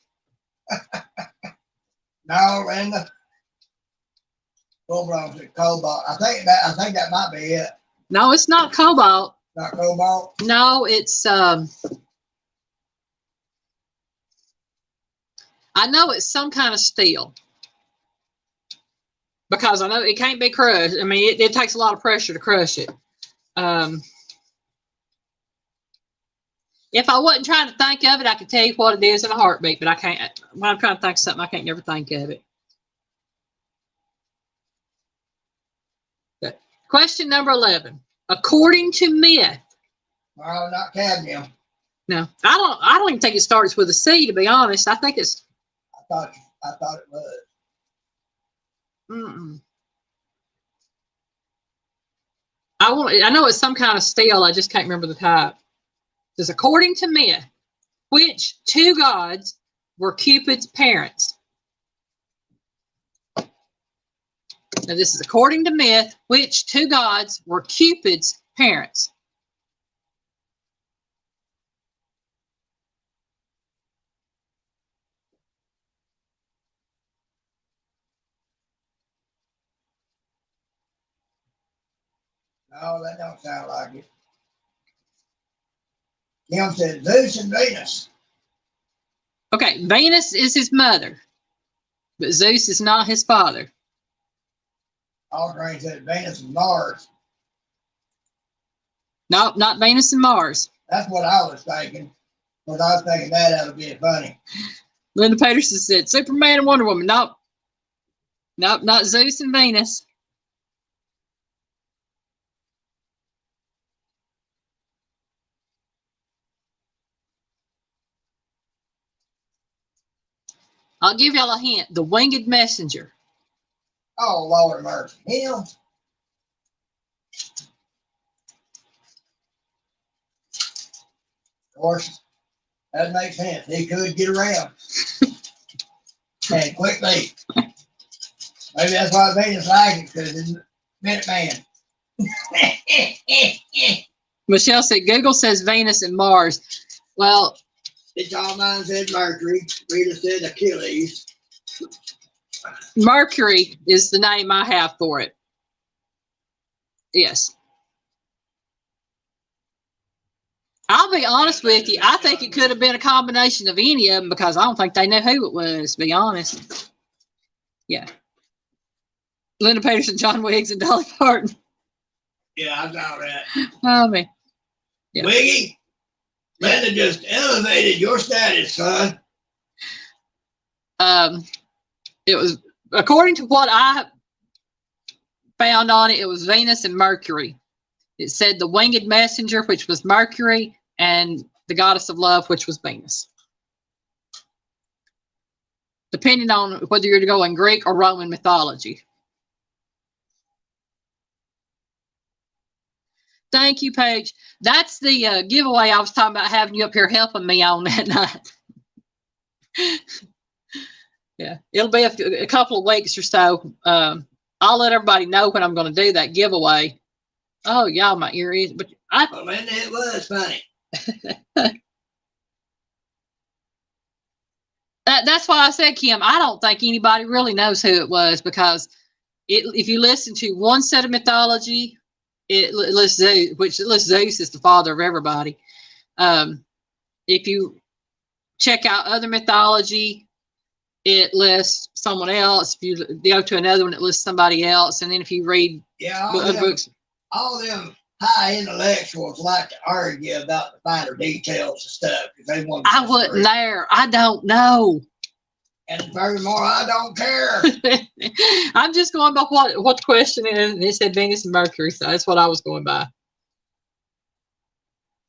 No, Linda. Full bronze at cobalt. I think that might be it. No, it's not cobalt. Not cobalt? No, it's I know it's some kind of steel. Because I know it can't be crushed. I mean, it takes a lot of pressure to crush it. If I wasn't trying to think of it, I could tell you what it is in a heartbeat, but I can't. When I'm trying to think of something, I can't never think of it. But question number 11. According to myth. No, not cadmium. No, I don't even think it starts with a C, to be honest. I think it's. I thought it was. I know it's some kind of steel. I just can't remember the type. It says, according to myth, which two gods were Cupid's parents? Now, this is according to myth, which two gods were Cupid's parents? No, that don't sound like it. Kim said Zeus and Venus. Okay, Venus is his mother, but Zeus is not his father. Aldrin said Venus and Mars. No, not Venus and Mars. That's what I was thinking. Because I was thinking that would be funny. Linda Peterson said Superman and Wonder Woman. Nope. Nope, not Zeus and Venus. I'll give y'all a hint. The winged messenger. Oh, Lord mercy. Him. Of course, that makes sense. He could get around. And quickly. Maybe that's why Venus likes it, because it's Minuteman. Michelle said, Google says Venus and Mars. Well, it's all mine said Mercury. Rita said Achilles. Mercury is the name I have for it. Yes. I'll be honest with you. I think it could have been a combination of any of them because I don't think they knew who it was, to be honest. Yeah. Linda Peterson, John Wiggs, and Dolly Parton. Yeah, I saw that. Oh, man. Yeah. Wiggy, Linda just elevated your status, son. It was, according to what I found on it, it was Venus and Mercury. It said the winged messenger, which was Mercury, and the goddess of love, which was Venus. Depending on whether you're to go in Greek or Roman mythology. Thank you, Paige. That's the giveaway I was talking about, having you up here helping me on that night. Yeah, it'll be a couple of weeks or so. I'll let everybody know when I'm going to do that giveaway. Oh, y'all, my ear is, but well, Linda, it was funny. That's why I said, Kim, I don't think anybody really knows who it was, because if you listen to one set of mythology, it lists Zeus, which lists Zeus is the father of everybody. If you check out other mythology, it lists someone else. If you go to another one, it lists somebody else. And then if you read books, all them high intellectuals like to argue about the finer details and stuff because they want. I wasn't there. I don't know. And furthermore, I don't care. I'm just going by what the question is. And it said Venus and Mercury, so that's what I was going by.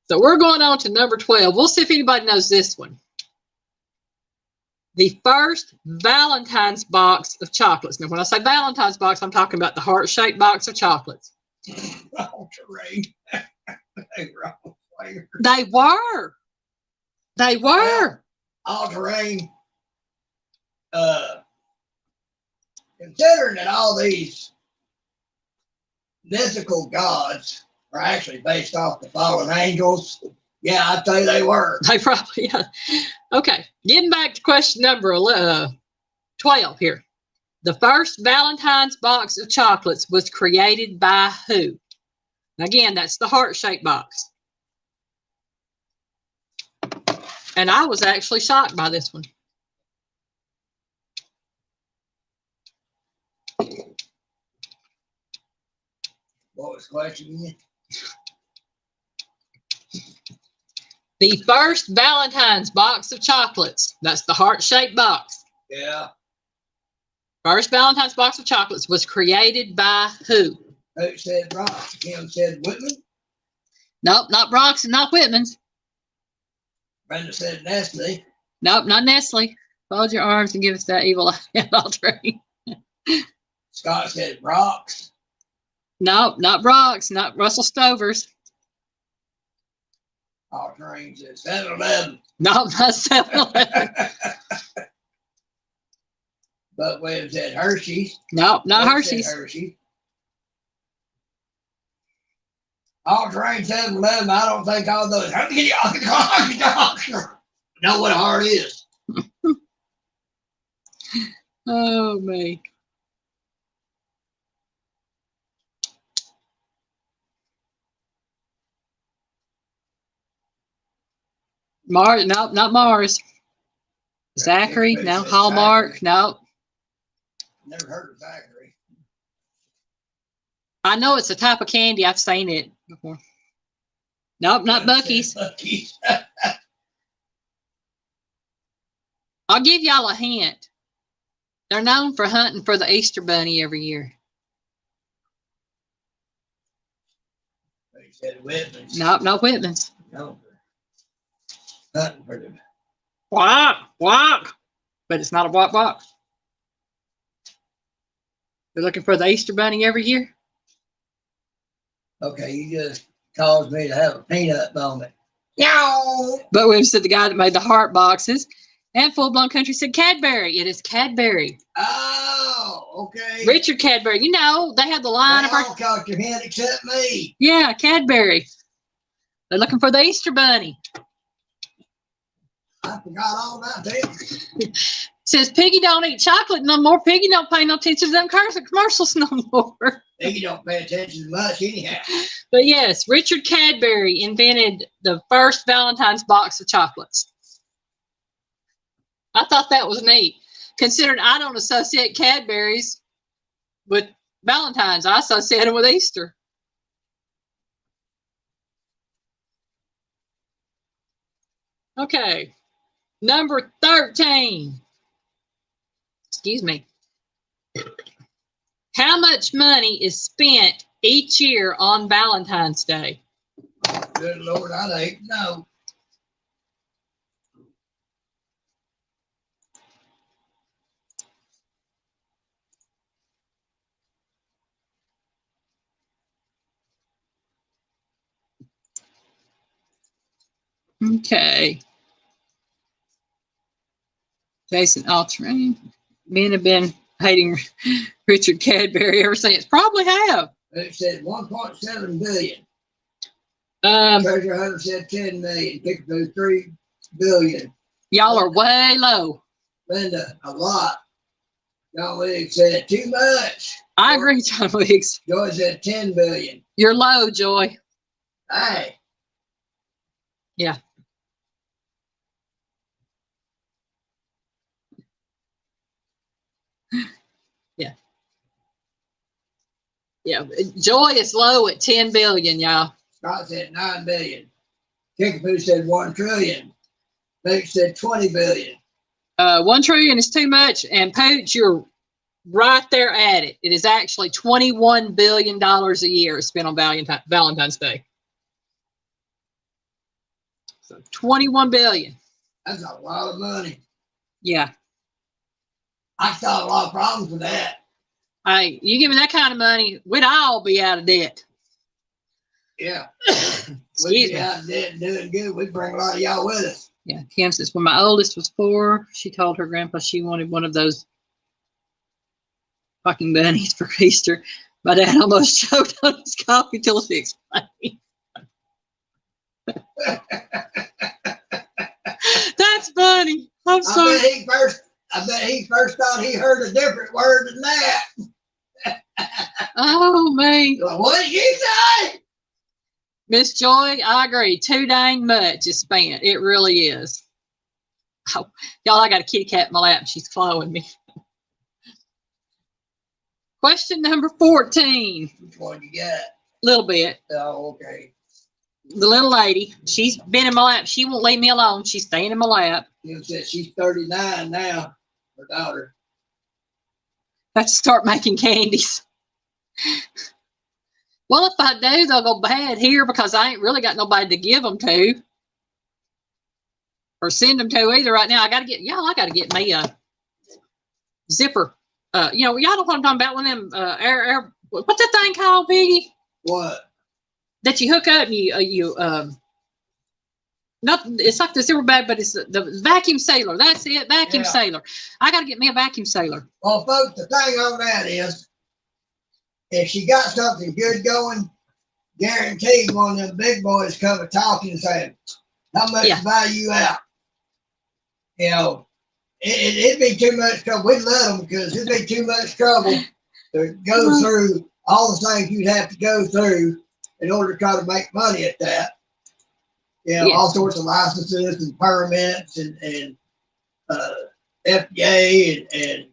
So we're going on to number 12. We'll see if anybody knows this one. The first Valentine's box of chocolates. Now, when I say Valentine's box, I'm talking about the heart-shaped box of chocolates. Wrong terrain. They were. They were. All terrain. Considering that all these mythical gods are actually based off the fallen angels, yeah, I'd say they were. They probably, yeah. Okay, getting back to question number 12 here. The first Valentine's box of chocolates was created by who? Again, that's the heart-shaped box. And I was actually shocked by this one. What was the question again? The first Valentine's box of chocolates. That's the heart-shaped box. Yeah. First Valentine's box of chocolates was created by who? Who said Brock? Kim said Whitman? Nope, not Brock's and not Whitman's. Brenda said Nestle. Nope, not Nestle. Fold your arms and give us that evil eye altering. Scott said Brock's. Nope, not Brock's, not Russell Stover's. Altering said 7-Eleven. Nope, not 7-Eleven. But Webb said Hershey's. Nope, not Webb Hershey's. Hershey's. All terrain 7-Eleven, I don't think all those. Know what a heart is. Oh, me. Mars, nope, not Mars. Zachary, no. Hallmark, nope. Never heard of Zachary. I know it's a type of candy. I've seen it before. Nope, not Buc-ee's. Buc-ee's. I'll give y'all a hint. They're known for hunting for the Easter Bunny every year. They said Whitman's. Nope, not Whitman's. No. Hunting for them. Walk, walk. but it's not a white box. They're looking for the Easter bunny every year. Okay, you just caused me to have a peanut moment. Yow! But we've said the guy that made the heart boxes, and Full Blown Country said Cadbury. It is Cadbury. Oh, okay. Richard Cadbury. You know, they have the line They of all caught your hand except me. Yeah, Cadbury. They're looking for the Easter bunny. I forgot all about that. Says Piggy don't eat chocolate no more. Piggy don't pay no attention to them commercials no more. Piggy don't pay attention much anyhow. But yes, Richard Cadbury invented the first Valentine's box of chocolates. I thought that was neat, considering I don't associate Cadbury's with Valentine's. I associate them with Easter. Okay, number 13. Excuse me. How much money is spent each year on Valentine's Day? Good Lord, I don't know. Okay. Jason Altrain. Men have been hating Richard Cadbury ever since. Probably have. It said 1.7 billion. Treasure Hunter said 10 million. Kickapoo 3 billion. Y'all are way low. Linda, a lot. John Wiggs said too much. I agree, John Wiggs. Joy said 10 billion. You're low, Joy. Hey. Yeah. Yeah. Yeah. Joy is low at 10 billion, y'all. Scott said 9 billion. Kickapoo said 1 trillion. Pooch said 20 billion. 1 trillion is too much, and Pooch, you're right there at it. It is actually $21 billion a year spent on Valentine's Day. So 21 billion. That's a lot of money. Yeah. I saw a lot of problems with that. Hey, you give me that kind of money, we'd all be out of debt. Yeah. We'd be out of debt and doing good. We'd bring a lot of y'all with us. Yeah. Kim says, when my oldest was 4, she told her grandpa she wanted one of those fucking bunnies for Easter. My dad almost choked on his coffee till she explained. That's funny. I'm sorry. I bet he first thought he heard a different word than that. Oh, man. What did you say? Miss Joy, I agree. Too dang much is spent. It really is. Oh, y'all, I got a kitty cat in my lap. She's clawing me. Question number 14. Which one you got? Little bit. Oh, okay. The little lady, she's been in my lap. She won't leave me alone. She's staying in my lap. You said she's 39 now, her daughter. Have to start making candies. Well, if I do, they'll go bad here because I ain't really got nobody to give them to or send them to either right now. I got to get me a zipper. Y'all know what I'm talking about? One of them what's that thing called, Piggy? What? That you hook up and it's like the zipper bag, but it's the vacuum sealer. That's it, vacuum sealer. I got to get me a vacuum sealer. Well, folks, the thing on that is, if she got something good going, guaranteed one of them big boys come and talking and saying, how much to buy you out? You know, it'd be too much trouble. We'd let them because it'd be too much trouble to go through all the things you'd have to go through in order to try to make money at that. You know, all sorts of licenses and permits and FDA and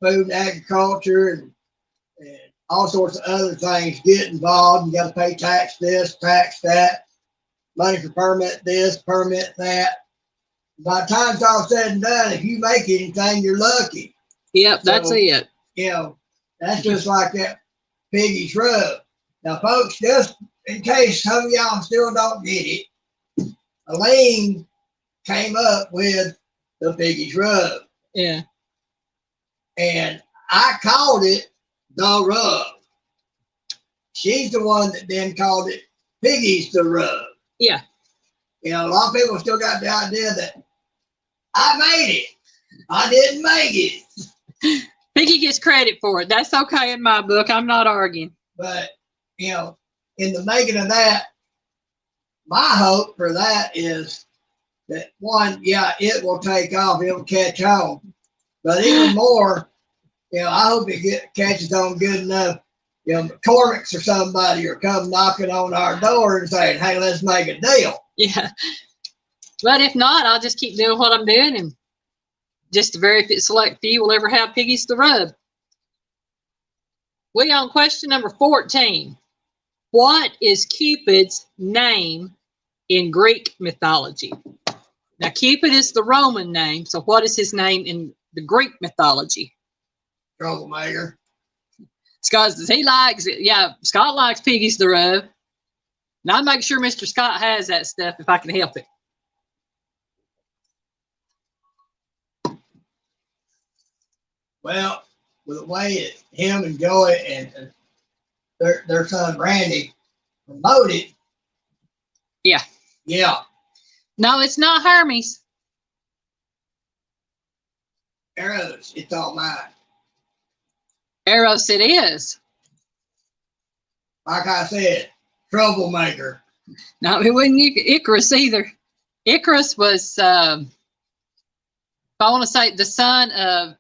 food and agriculture and all sorts of other things get involved. You got to pay tax this, tax that, money for permit this, permit that. By the time it's all said and done, if you make anything, you're lucky. Yep, that's it. You know, that's just like that piggy shrub. Now, folks, just in case some of y'all still don't get it, Elaine came up with the Piggy's Rub. Yeah. And I called it the Rub. She's the one that then called it Piggy's the Rub. Yeah. You know, a lot of people still got the idea that I made it. I didn't make it. Piggy gets credit for it. That's okay in my book. I'm not arguing. But, you know, in the making of that, my hope for that is that one, yeah, it will take off. It'll catch on. But even more, you know, I hope it catches on good enough. You know, McCormick's or somebody are come knocking on our door and saying, hey, let's make a deal. Yeah. But if not, I'll just keep doing what I'm doing, and just a very select few will ever have Piggy's the Rub. We on question number 14. What is Cupid's name in Greek mythology? Now, Cupid is the Roman name, so what is his name in the Greek mythology? Troublemaker. Scott, he likes it. Yeah, Scott likes Piggy's the Rub. Now, I'll make sure Mr. Scott has that stuff if I can help it. Well, with the way him and Joey and their son Randy promoted. Yeah. Yeah. No, it's not Hermes. Eros, it's all mine. Eros it is. Like I said, troublemaker. No, it wasn't Icarus either. Icarus was, if I want to say, the son of,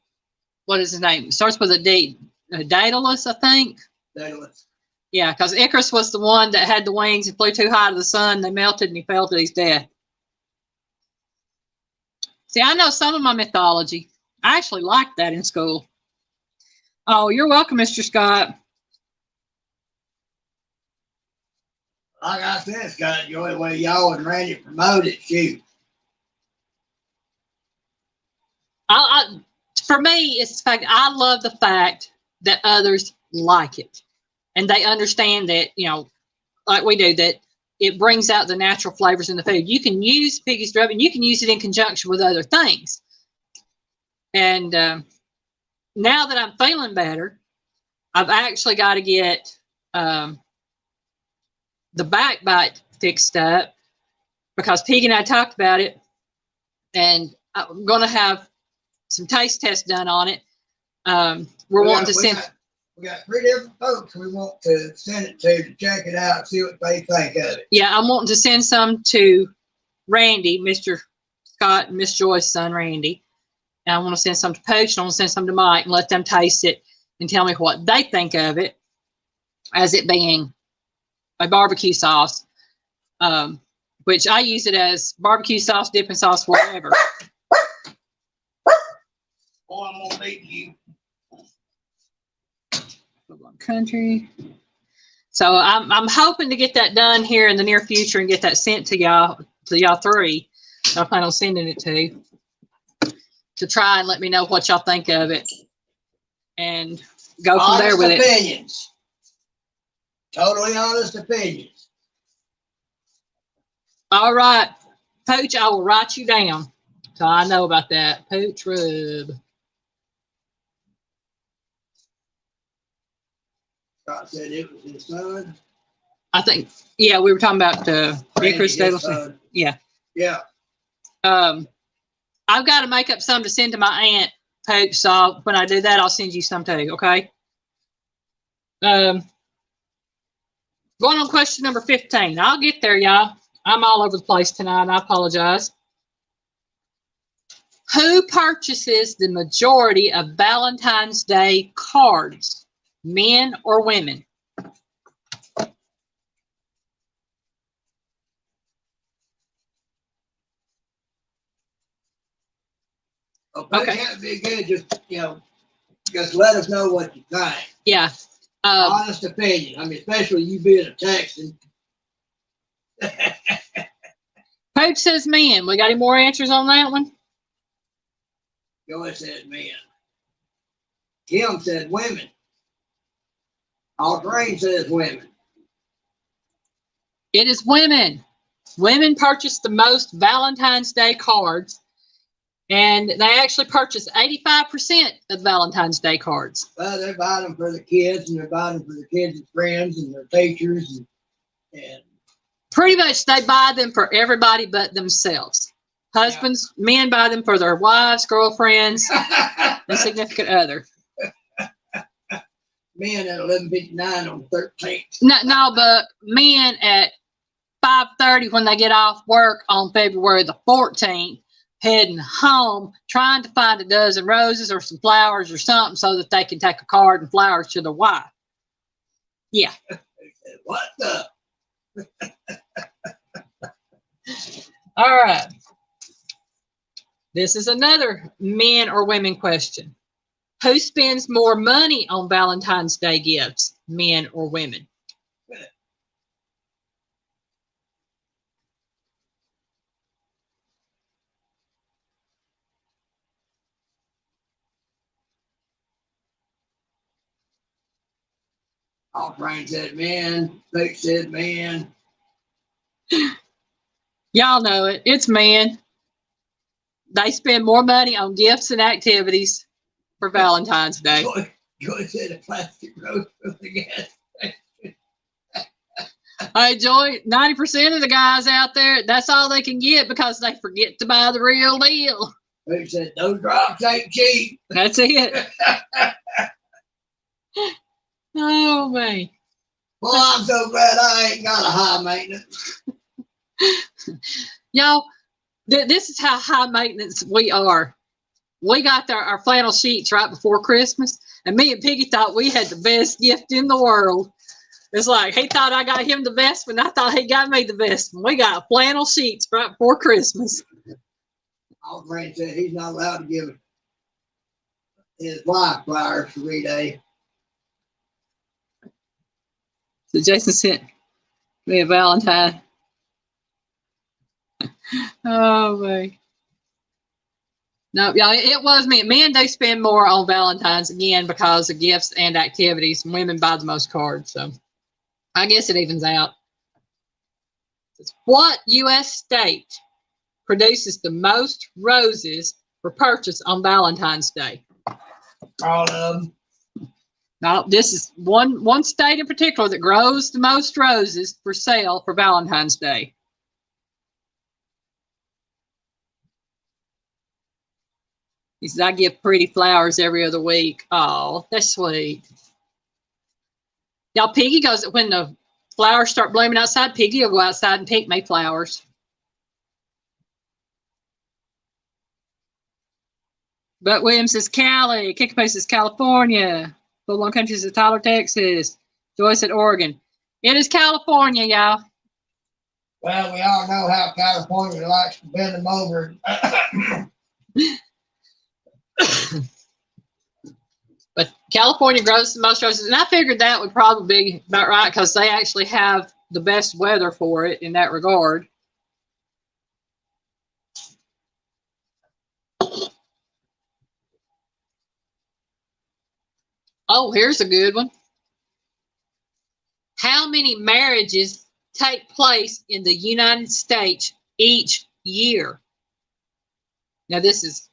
what is his name? It starts with a D. Daedalus, I think. Daedalus. Yeah, because Icarus was the one that had the wings and flew too high to the sun. They melted and he fell to his death. See, I know some of my mythology. I actually liked that in school. Oh, you're welcome, Mr. Scott. Like I said, Scott, Joey, the way y'all and Randy promoted, shoot. For me, it's the fact I love the fact that others like it. And they understand that, you know, like we do, that it brings out the natural flavors in the food. You can use Piggy's Rub and you can use it in conjunction with other things. And now that I'm feeling better, I've actually got to get the back bite fixed up because Piggy and I talked about it. And I'm going to have some taste tests done on it. We got 3 different folks we want to send it to check it out, see what they think of it. Yeah, I'm wanting to send some to Randy, Mr. Scott, and Miss Joy's son, Randy. And I want to send some to Pooch, and I want to send some to Mike and let them taste it and tell me what they think of it as it being a barbecue sauce, which I use it as barbecue sauce, dipping sauce, whatever. Boy, I'm gonna beat you. Country. So I'm hoping to get that done here in the near future and get that sent to y'all 3. I plan on sending it to try and let me know what y'all think of it and go from there with opinions. Totally honest opinions. All right, Pooch, I will write you down so I know about that. Pooch Rub. Scott said it was his son. I think, yeah, we were talking about Icarus Daedalus. Yeah. Yeah. I've got to make up some to send to my aunt, Pooch. So when I do that, I'll send you some too. Okay. Going on question number 15. I'll get there, y'all. I'm all over the place tonight. I apologize. Who purchases the majority of Valentine's Day cards? Men or women? Okay, that'd be good. Just, you know, just let us know what you think. Yeah. Honest opinion. I mean, especially you being a Texan. Pooch says men. We got any more answers on that one? Joey said men. Kim said women. All-Terrain says women. It is women. Women purchase the most Valentine's Day cards. And they actually purchase 85% of Valentine's Day cards. Well, they buy them for the kids, and they're buying them for the kids' friends and their teachers, and pretty much they buy them for everybody but themselves. Husbands, men buy them for their wives, girlfriends, and significant other. Men at 11:59 on the 13th. No, but men at 5:30 when they get off work on February the 14th, heading home, trying to find a dozen roses or some flowers or something so that they can take a card and flowers to their wife. Yeah. What the? All right. This is another men or women question. Who spends more money on Valentine's Day gifts, men or women? All Frank said man. Luke said man. Y'all know it. It's men. They spend more money on gifts and activities for Valentine's Day. Joy said a plastic rose from the gas station. Hey, Joy, 90% of the guys out there, that's all they can get because they forget to buy the real deal. Luke said those drops ain't cheap. That's it. Oh, man. Well, I'm so glad I ain't got a high maintenance. Y'all, this is how high maintenance we are. We got our flannel sheets right before Christmas, and me and Piggy thought we had the best gift in the world. It's like he thought I got him the best one. I thought he got me the best one. We got flannel sheets right before Christmas. All Frank said he's not allowed to give his wife flowers for every So Jason sent me a Valentine. Oh, man. No, y'all, it was men. Men, they spend more on Valentine's, again, because of gifts and activities. Women buy the most cards, so I guess it evens out. What U.S. state produces the most roses for purchase on Valentine's Day? All of them. Now, this is one state in particular that grows the most roses for sale for Valentine's Day. He says, I give pretty flowers every other week. Oh, that's sweet. Y'all, Piggy goes, when the flowers start blooming outside, Piggy will go outside and pick me flowers. But Williams says Cali. Kickapoo says California. Full Blown Country says Tyler, Texas. Joyce at Oregon. It is California, y'all. Well, we all know how California likes to bend them over. But California grows the most roses, and I figured that would probably be about right because they actually have the best weather for it in that regard. Oh, here's a good one. How many marriages take place in the United States each year? Now, this is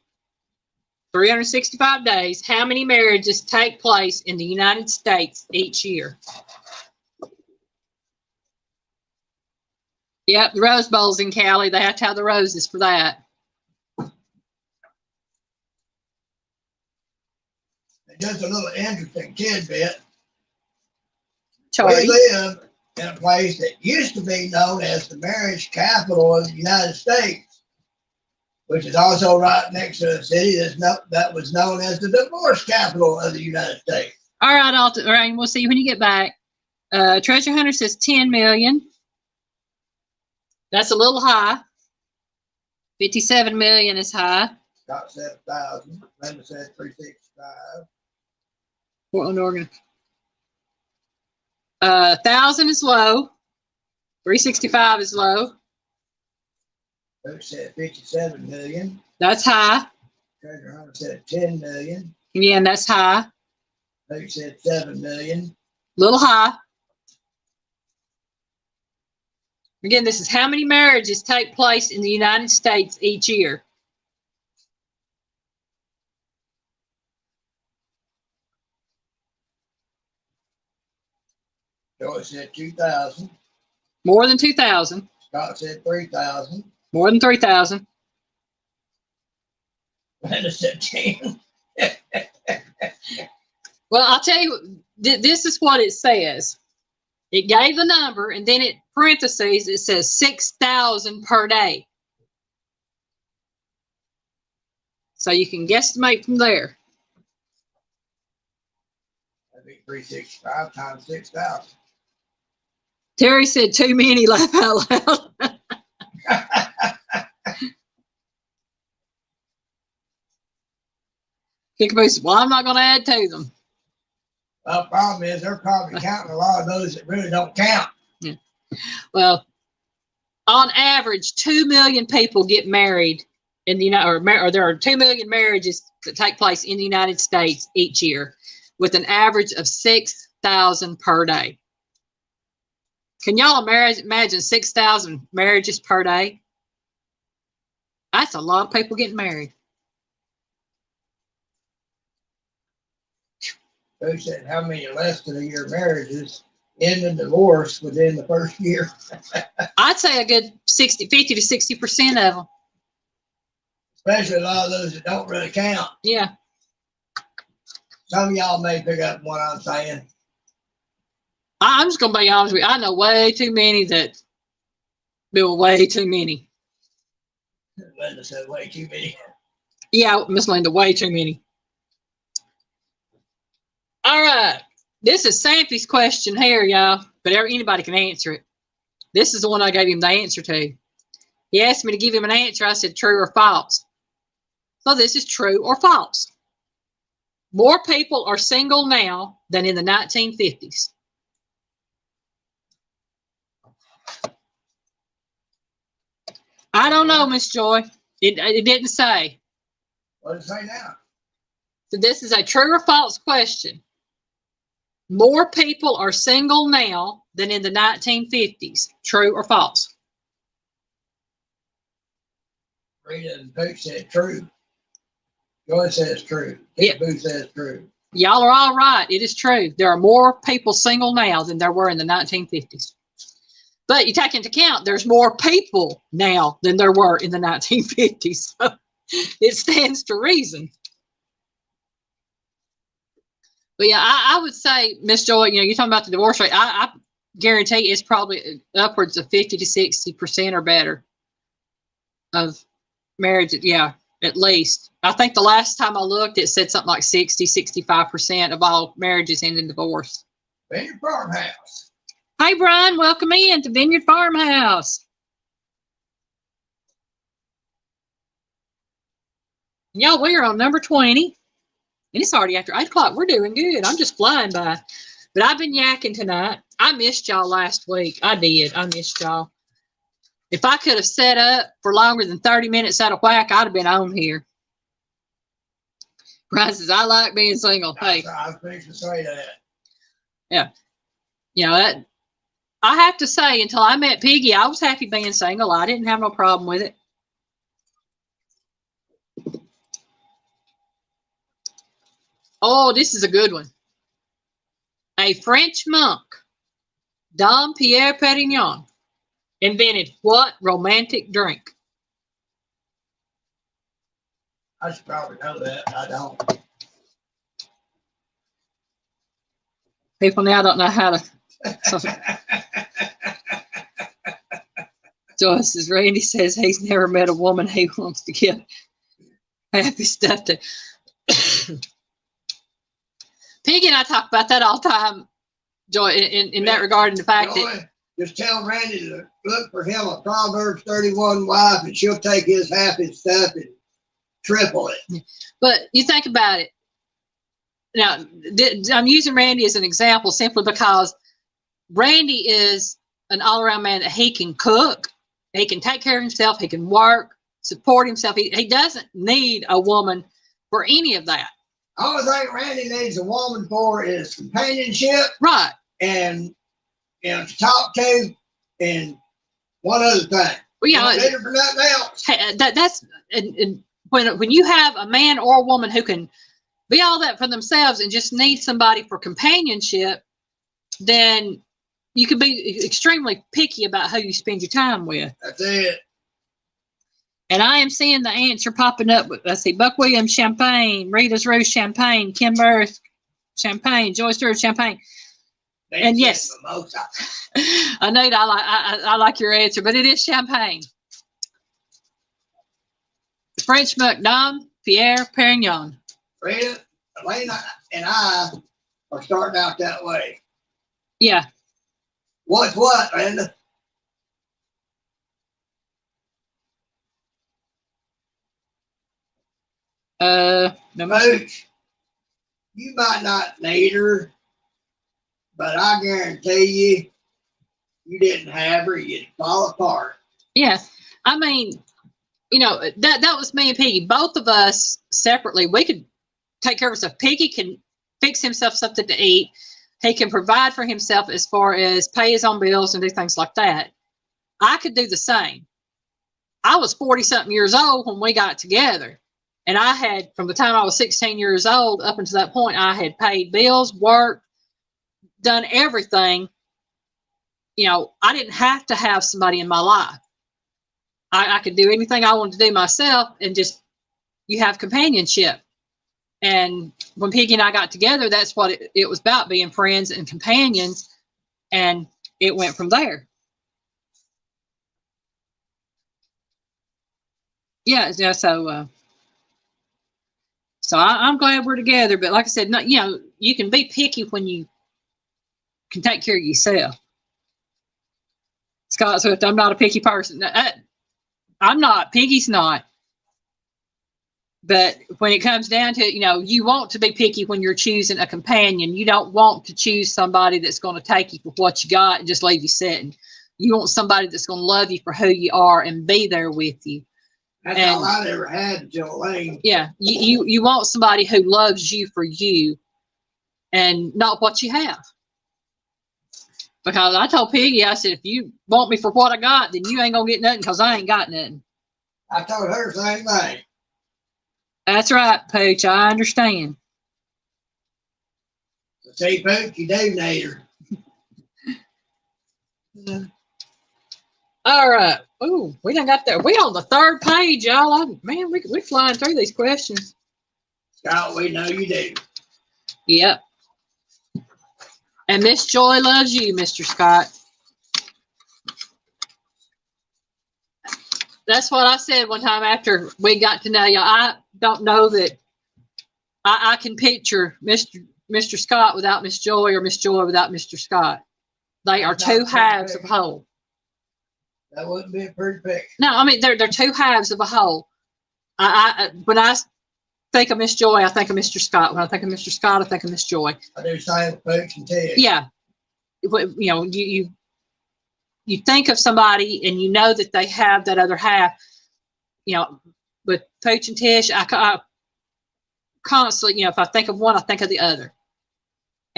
365 days. How many marriages take place in the United States each year? Yep, the Rose Bowl's in Cali. They have to have the roses for that. Just a little interesting tidbit. Charlie. We live in a place that used to be known as the marriage capital of the United States, which is also right next to a city that was known as the divorce capital of the United States. All right, Alton, we'll see you when you get back. Treasure Hunter says 10 million. That's a little high. 57 million is high. Scott said 1,000. Linda said 365. Portland, Oregon. 1,000 is low. 365 is low. Luke said 57 million. That's high. Treasure Hunter said 10 million. Again, that's high. Luke said 7 million. Little high. Again, this is how many marriages take place in the United States each year. Joy said 2,000. More than 2,000. Scott said 3,000. More than 3,000. Linda said 10. Well, I'll tell you, this is what it says. It gave the number, and then it parentheses, it says 6,000 per day. So you can guesstimate from there. That'd be 365 times 6,000. Terry said too many, laugh out loud. Kickaboo said, well, I'm not going to add to them. Well, the problem is they're probably counting a lot of those that really don't count. Yeah. Well, on average, 2 million people get married in the United, or there are 2 million marriages that take place in the United States each year, with an average of 6,000 per day. Can y'all imagine 6,000 marriages per day? That's a lot of people getting married. Who said how many less than a year marriages end in divorce within the first year? I'd say a good 50 to 60% of them. Especially a lot of those that don't really count. Yeah. Some of y'all may pick up what I'm saying. I'm just going to be honest with you. I know way too many that bill way too many. Linda said way too many. Yeah, Miss Linda, way too many. All right. This is Sampy's question here, y'all, but anybody can answer it. This is the one I gave him the answer to. He asked me to give him an answer. I said true or false. So this is true or false. More people are single now than in the 1950s. I don't know, Miss Joy. It didn't say. What does it say now? So this is a true or false question. More people are single now than in the 1950s. True or false? Rita and Pooch said true. Joy says true. Yeah. Boo says true. Y'all are all right. It is true. There are more people single now than there were in the 1950s. But you take into account there's more people now than there were in the 1950s. So it stands to reason. But yeah, I would say, Miss Joy, you're talking about the divorce rate. I guarantee it's probably upwards of 50 to 60% or better of marriage. Yeah, at least. I think the last time I looked, it said something like 60, 65% of all marriages end in divorce. Vineyard Farmhouse. Hey, Brian, welcome in to Vineyard Farmhouse. Y'all, we are on number 20. And it's already after 8 o'clock. We're doing good. I'm just flying by. But I've been yakking tonight. I missed y'all last week. I did. I missed y'all. If I could have set up for longer than 30 minutes out of whack, I'd have been on here. Brian says, I like being single. Hey. I was fixing to say that. Yeah. You know, that, I have to say, until I met Piggy, I was happy being single. I didn't have no problem with it. Oh, this is a good one. A French monk, Dom Pierre Perignon, invented what romantic drink? I should probably know that. I don't. People now don't know how to. Joyce says, Randy says he's never met a woman he wants to give happy stuff to. Piggy and I talk about that all the time, Joy, in that regard, and the fact Joy, that. Just tell Randy to look for him a Proverbs 31 wife, and she'll take his happy stuff and triple it. But you think about it. Now, I'm using Randy as an example simply because Randy is an all-around man that he can cook, he can take care of himself, he can work, support himself. He doesn't need a woman for any of that. Only thing Randy needs a woman for is companionship, Right? And to talk to, and one other thing. Well, you don't need her for nothing else. That's and when you have a man or a woman who can be all that for themselves and just need somebody for companionship, then you can be extremely picky about who you spend your time with. That's it. And I am seeing the answer popping up. Let's see, Buck Williams, Champagne, Rita's Rose, Champagne, Kim Burth, Champagne, Joyce Stewart, Champagne. And yes, Anita, I like your answer, but it is Champagne. French McDonald, Pierre Perignon. Rita, Elena, and I are starting out that way. Yeah. What's what, Linda? Coach, you might not need her, but I guarantee you didn't have her, you'd fall apart. Yeah. I mean, you know, that was me and Piggy. Both of us separately, we could take care of ourselves. Piggy can fix himself something to eat. He can provide for himself as far as pay his own bills and do things like that. I could do the same. I was 40-something years old when we got together. And I had, from the time I was 16 years old up until that point, I had paid bills, worked, done everything. You know, I didn't have to have somebody in my life. I could do anything I wanted to do myself, and just, you have companionship. And when Piggy and I got together, that's what it was about, being friends and companions. And it went from there. Yeah, so I'm glad we're together. But like I said, you know, you can be picky when you can take care of yourself. Scott Swift, I'm not a picky person. I'm not. Piggy's not. But when it comes down to it, you know, you want to be picky when you're choosing a companion. You don't want to choose somebody that's going to take you for what you got and just leave you sitting. You want somebody that's going to love you for who you are and be there with you. That's all I ever had until Lane. Yeah, you want somebody who loves you for you and not what you have. Because I told Piggy, I said, if you want me for what I got, then you ain't going to get nothing because I ain't got nothing. I told her the same thing. That's right, Pooch. I understand. See, Pooch, you do need her. All right. Ooh, we done got there. We on the third page, y'all. Man, we flying through these questions. Scott, we know you do. Yep. And Miss Joy loves you, Mr. Scott. That's what I said one time after we got to know you. I don't know that I can picture Mr. Scott without Miss Joy, or Miss Joy without Mr. Scott. They are two halves of a whole. That wouldn't be a pretty picture. No, I mean they're two halves of a whole. When I think of Miss Joy, I think of Mr. Scott. When I think of Mr. Scott, I think of Miss Joy. I do the same with Pooch and Ted. Yeah, you know, you think of somebody and you know that they have that other half. You know, with Pooch and Tish, I constantly, you know, if I think of one, I think of the other.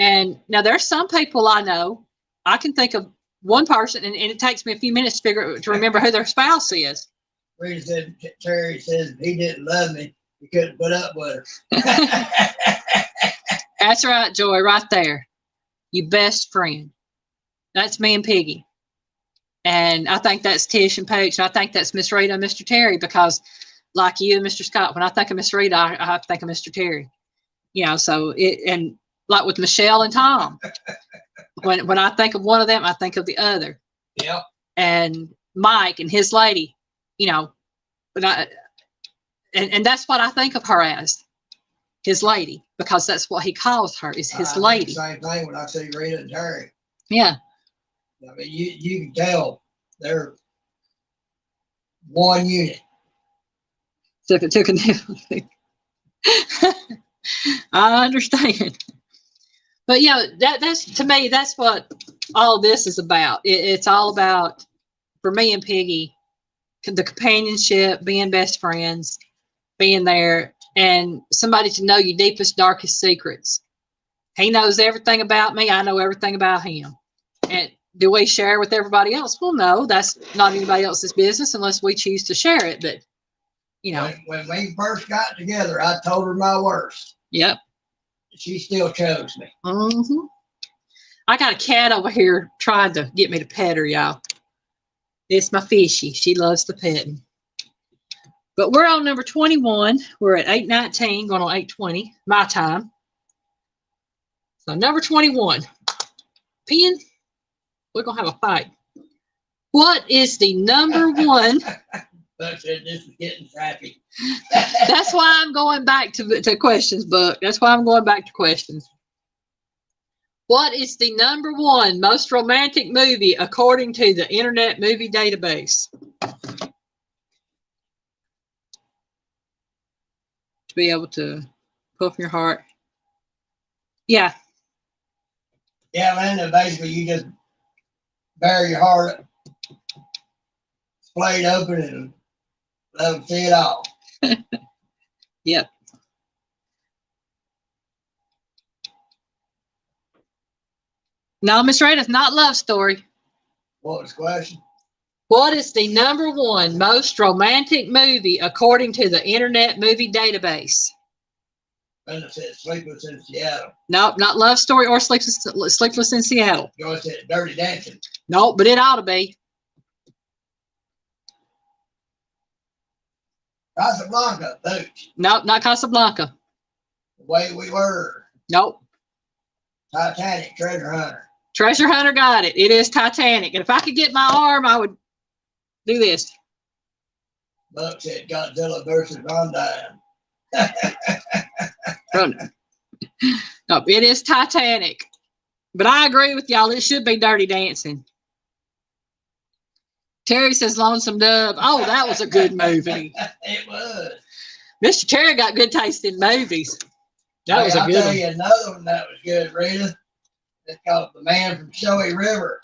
And now there's some people I know, I can think of one person, and it takes me a few minutes to remember who their spouse is. Rita said, Terry says, if he didn't love me, he couldn't put up with her. That's right, Joy, right there. Your best friend. That's me and Piggy. And I think that's Tish and Pooch, and I think that's Miss Rita and Mr. Terry, because like you and Mr. Scott, when I think of Miss Rita, I think of Mr. Terry. You know, so and like with Michelle and Tom, when I think of one of them, I think of the other. Yeah. And Mike and his lady, you know, and that's what I think of her as, his lady, because that's what he calls her, is his lady. Same thing when I see Rita and Terry. Yeah. I mean, you can tell they're one unit. Took a I understand. But you know, that's to me, that's what all this is about. It's all about, for me and Piggy, the companionship, being best friends, being there, and somebody to know your deepest, darkest secrets. He knows everything about me. I know everything about him. And do we share with everybody else? Well, no, that's not anybody else's business unless we choose to share it. But you know, when we first got together, I told her my worst. Yep. She still chose me. Mm-hmm. I got a cat over here trying to get me to pet her, y'all. It's my fishy. She loves the petting. But we're on number 21. We're at 8:19, going on 8:20, my time. So number 21. Pen, we're going to have a fight. What is the number one? This is getting traffic. That's why I'm going back to questions, Buck. That's why I'm going back to questions. What is the number one most romantic movie according to the Internet Movie Database? To be able to pull from your heart. Yeah. Yeah, Linda, basically you just bury your heart splayed open and let them see it all. Yep. No, Miss Ray, it's not Love Story. What was the question? What is the number one most romantic movie according to the Internet Movie Database? Linda said Sleepless in Seattle. Nope, not Love Story or Sleepless in Seattle. Joyce said Dirty Dancing. Nope, but it ought to be. Casablanca, Boots. Nope, not Casablanca. The Way We Were. Nope. Titanic, Treasure Hunter. Treasure Hunter got it. It is Titanic. And if I could get my arm, I would do this. Buck said Godzilla versus Valentines. Nope, it is Titanic. But I agree with y'all. It should be Dirty Dancing. Terry says Lonesome Dove. Oh, that was a good movie. It was. Mr. Terry got good taste in movies. That was a good one. I'll tell you another one that was good, Rita. It's called The Man from Showy River.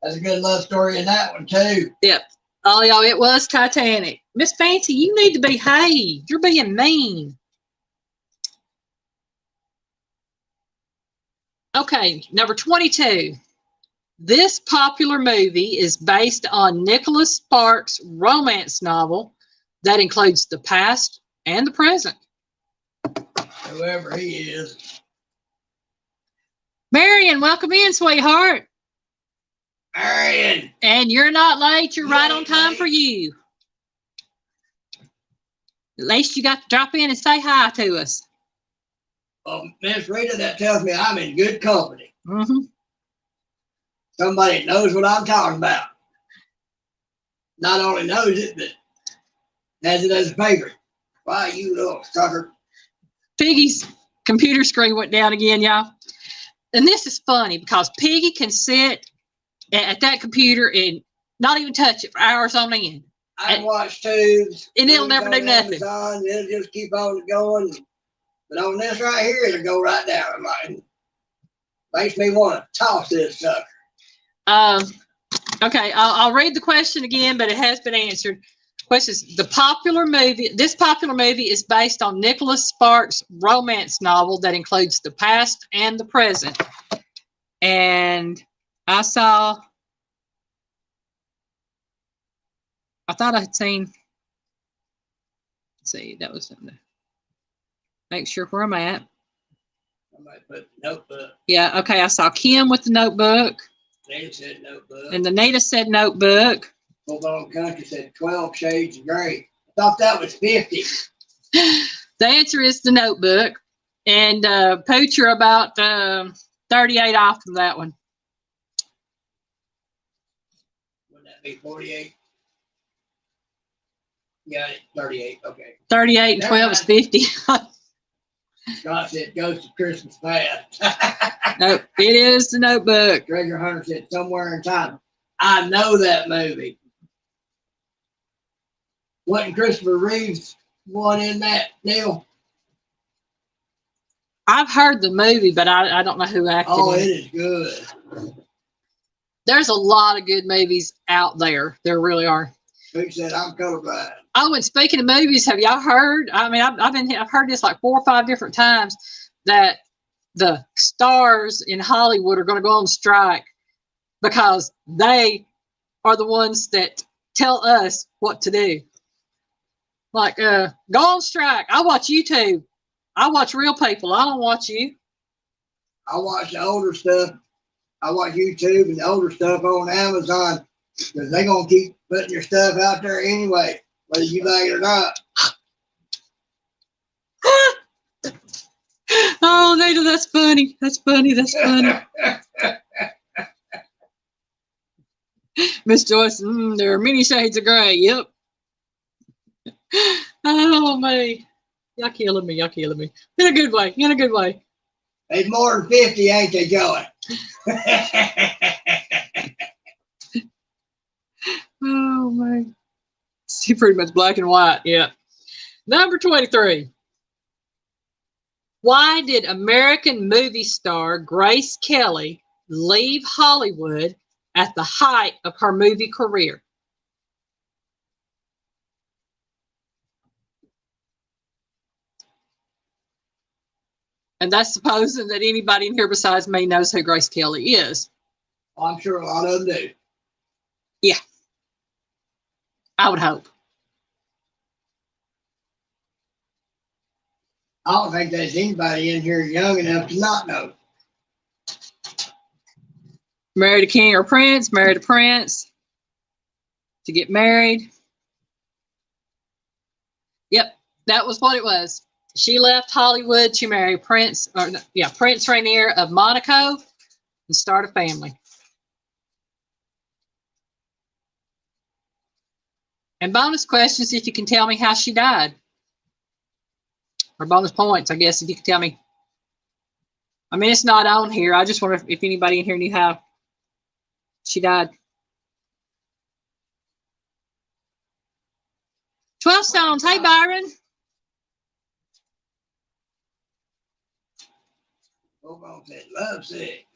That's a good love story in that one, too. Yep. Oh, y'all, it was Titanic. Miss Fancy, you need to behave. You're being mean. Okay, number 22. This popular movie is based on Nicholas Sparks' romance novel that includes the past and the present. Whoever he is. Marion, welcome in, sweetheart. Marion. And you're not late. You're right on time for you. At least you got to drop in and say hi to us. Well, Miss Rita, that tells me I'm in good company. Mm-hmm. Somebody knows what I'm talking about. Not only knows it, but has it as a favorite. Why, you little sucker. Piggy's computer screen went down again, y'all. And this is funny because Piggy can sit at that computer and not even touch it for hours on end. I can watch tubes. And it'll never do nothing. It'll just keep on going. But on this right here, it'll go right down. Like, makes me want to toss this sucker. Okay, I'll read the question again, but it has been answered. Question is, this popular movie is based on Nicholas Sparks' romance novel that includes the past and the present. And I thought I had seen, let's see, that was something to make sure where I'm at. Somebody put the notebook. Yeah, okay, I saw Kim with the notebook. Nita said notebook. And the Nita said notebook. Football Country said 12 Shades of Gray. I thought that was 50. The answer is the notebook. And Pooch, you're about 38 off from that one. Wouldn't that be 48? Yeah, 38. Okay. 38 and 12 is 50. Scott said Ghost of Christmas Past. Nope, it is the notebook. Treasure Hunter said Somewhere in Time. I know that movie. Wasn't Christopher Reeves one in that, Neil? I've heard the movie, but I don't know who acted Oh, in it it. is good. There's a lot of good movies out there. There really are. Who said I'm colorblind? Oh, and speaking of movies, have y'all heard? I mean, I've heard this like 4 or 5 different times that the stars in Hollywood are going to go on strike because they are the ones that tell us what to do. Like, go on strike. I watch YouTube. I watch real people. I don't watch you. I watch the older stuff. I watch YouTube and the older stuff on Amazon because they're going to keep putting your stuff out there anyway, whether you like it or not. Oh, Nita, that's funny. That's funny. That's funny. Miss Joyce, there are many shades of gray. Yep. Oh, man. Y'all killing me. Y'all killing me. In a good way. In a good way. There's more than 50, ain't they, Joey? Oh, man. See, pretty much black and white. Yeah. Number 23. Why did American movie star Grace Kelly leave Hollywood at the height of her movie career? And that's supposing that anybody in here besides me knows who Grace Kelly is. Well, I'm sure a lot of them do. Yeah. I would hope. I don't think there's anybody in here young enough to not know. Married a king or prince, married a prince to get married. Yep, that was what it was. She left Hollywood to marry Prince Rainier of Monaco and start a family. And bonus questions if you can tell me how she died. Or bonus points, I guess, if you can tell me. I mean, it's not on here. I just wonder if anybody in here knew how she died. 12 stones. Hey, Byron. Hold on, said love sick.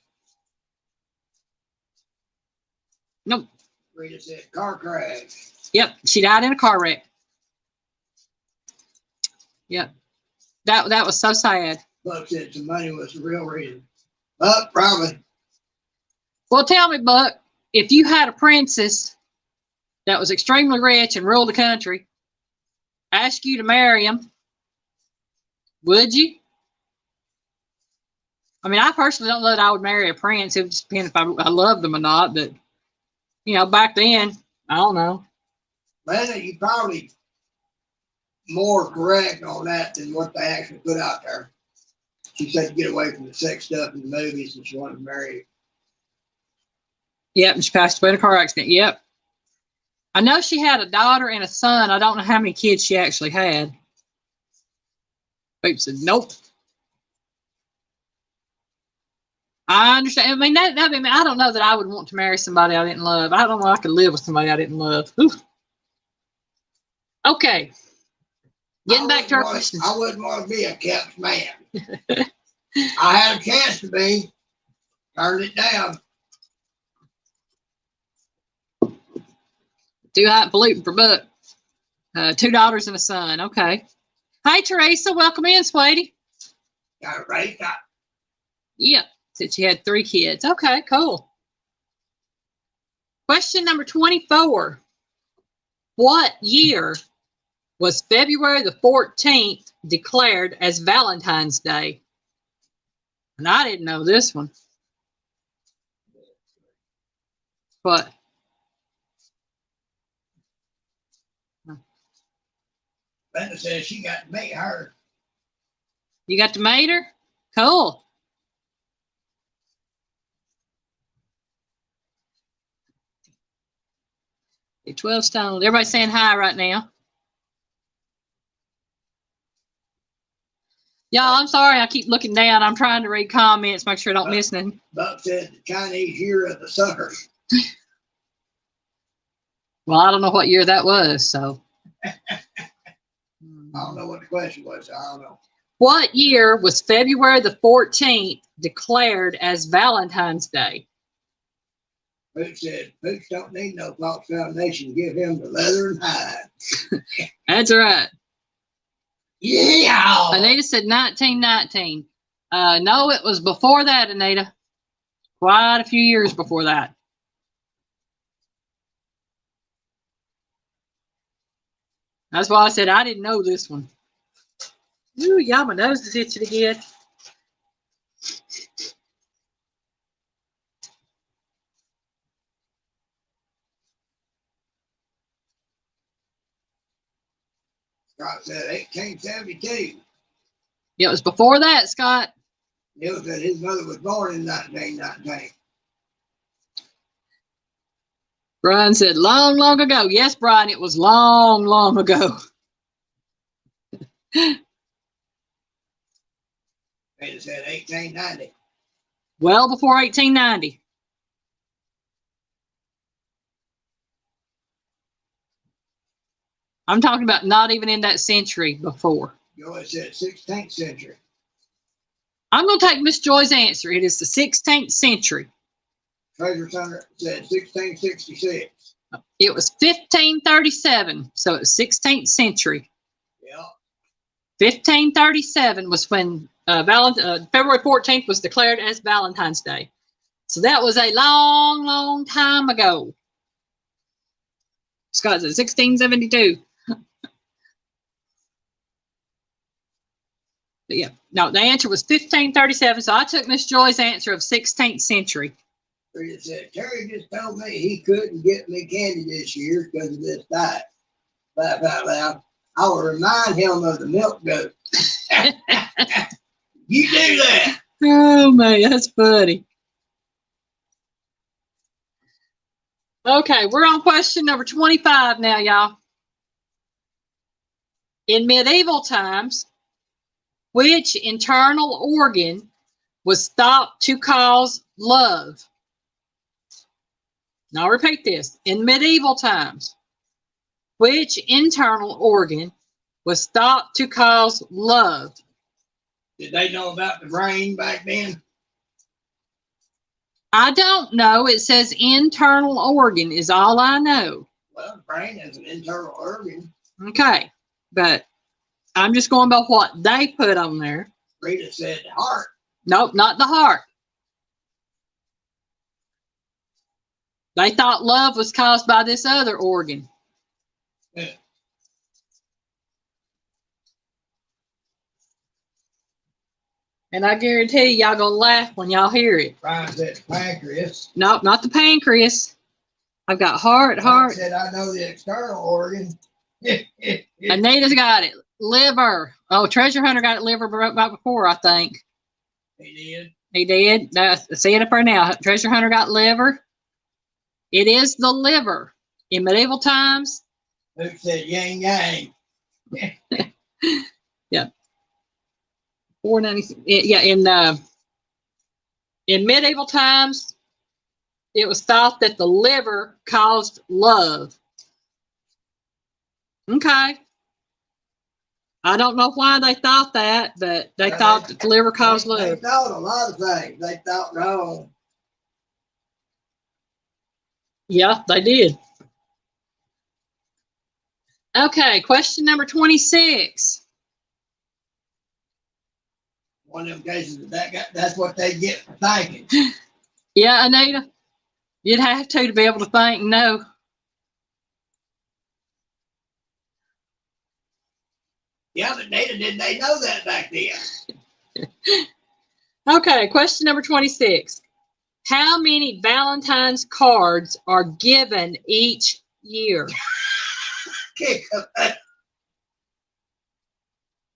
Nope. Rita said car crash. Yep, she died in a car wreck. Yep. That was so sad. Buck said some money was the real reason. Probably. Well, tell me, Buck, if you had a princess that was extremely rich and ruled the country, ask you to marry him, would you? I mean, I personally don't know that I would marry a prince. It would just depend if I loved them or not. But, you know, back then, I don't know. Lena, you probably more correct on that than what they actually put out there. She said to get away from the sex stuff in the movies and she wanted to marry. Yep, and she passed away in a car accident. Yep. I know she had a daughter and a son. I don't know how many kids she actually had. People said, nope. I understand. I mean, I don't know that I would want to marry somebody I didn't love. I don't know if I could live with somebody I didn't love. Ooh. Okay. Getting back to our questions. I wouldn't want to be a kept man. I had a chance to be. Turned it down. Too highfalutin for Buck. 2 daughters and a son. Okay. Hi, Teresa. Welcome in, Sweetie. Got it right. Yep. Said she had 3 kids. Okay, cool. Question number 24. What year was February the 14th declared as Valentine's Day? And I didn't know this one. What? Linda says she got to meet her. You got to meet her? Cool. The 12 stones. Everybody's saying hi right now. Y'all, I'm sorry. I keep looking down. I'm trying to read comments, make sure I don't miss anything. Buck said the Chinese year of the sucker. Well, I don't know what year that was, so. I don't know what the question was. So I don't know. What year was February the 14th declared as Valentine's Day? Pooch said, Pooch don't need no false foundation. Give him the leather and hide. That's right. Yeah. Anita said 1919. No, it was before that, Anita. Quite a few years before that. That's why I said I didn't know this one. Ooh, y'all, my nose is itching again. Scott said 1872. It was before that, Scott. Neil said his mother was born in 1919. Brian said, long, long ago. Yes, Brian, it was long, long ago. They said 1890. Well before 1890. I'm talking about not even in that century before. Joy said 16th century. I'm going to take Miss Joy's answer. It is the 16th century. Treasure Center said 1666. It was 1537, so it's 16th century. Yeah. 1537 was when February 14th was declared as Valentine's Day. So that was a long, long time ago. Scott said 1672. But yeah, no, the answer was 1537. So I took Miss Joy's answer of 16th century. Rita said, Terry just told me he couldn't get me candy this year because of this diet. Laugh out loud. I will remind him of the milk goat. You do that. Oh, man, that's funny. Okay, we're on question number 25 now, y'all. In medieval times, which internal organ was thought to cause love? Now, I'll repeat this. In medieval times, which internal organ was thought to cause love? Did they know about the brain back then? I don't know. It says internal organ is all I know. Well, the brain is an internal organ. Okay, but I'm just going by what they put on there. Rita said the heart. Nope, not the heart. They thought love was caused by this other organ. Yeah. And I guarantee y'all gonna laugh when y'all hear it. Brian said the pancreas. Nope, not the pancreas. I've got heart. I said I know the external organ. Anita's got it. Liver. Oh, Treasure Hunter got it liver right before, I think. He did. He did. See it up there now. Treasure Hunter got liver. It is the liver. In medieval times. Luke said yang yang. Yeah. 490. Yeah, in medieval times, it was thought that the liver caused love. Okay. I don't know why they thought that, but they thought that the liver caused love. They thought a lot of things. They thought wrong. Yeah, they did. Okay, question number 26. One of them cases that's what they get for thinking. Yeah, Anita, you'd have to be able to think no. Yeah, but didn't they know that back then? Okay, question number 26. How many Valentine's cards are given each year?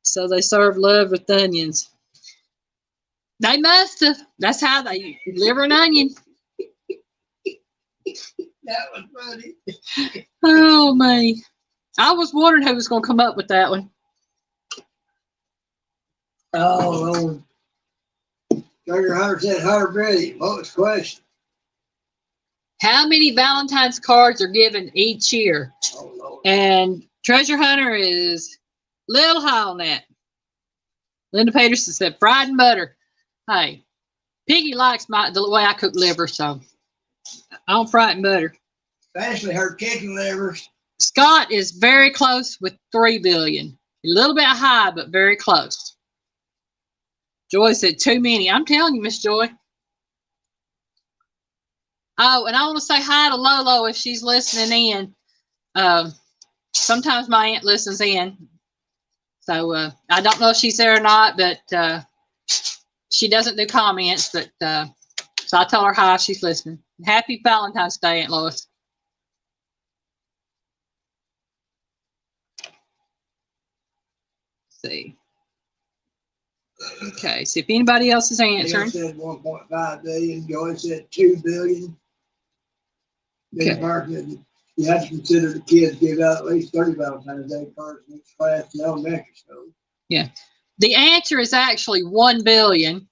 So they serve love with onions. They must have. That's how they liver and onion. That was funny. Oh, man. I was wondering who was going to come up with that one. Oh, Lord. Treasure Hunter said 100 billion. What was the question? How many Valentine's cards are given each year? Oh, Lord. And Treasure Hunter is a little high on that. Linda Peterson said fried and butter. Hey, Piggy likes the way I cook liver, so I don't fry it in butter. Especially her chicken livers. Scott is very close with 3 billion. A little bit high, but very close. Joy said too many. I'm telling you, Miss Joy. Oh, and I want to say hi to Lolo if she's listening in. Sometimes my aunt listens in. So I don't know if she's there or not, but she doesn't do comments. But so I tell her hi if she's listening. Happy Valentine's Day, Aunt Lois. see. Okay, see if anybody else is answering. Neil said 1.5 billion. Joy said 2 billion. Okay. Mark said you have to consider the kids give out at least 30 Valentine's Day cards in each class in elementary school. Yeah. The answer is actually 1 billion.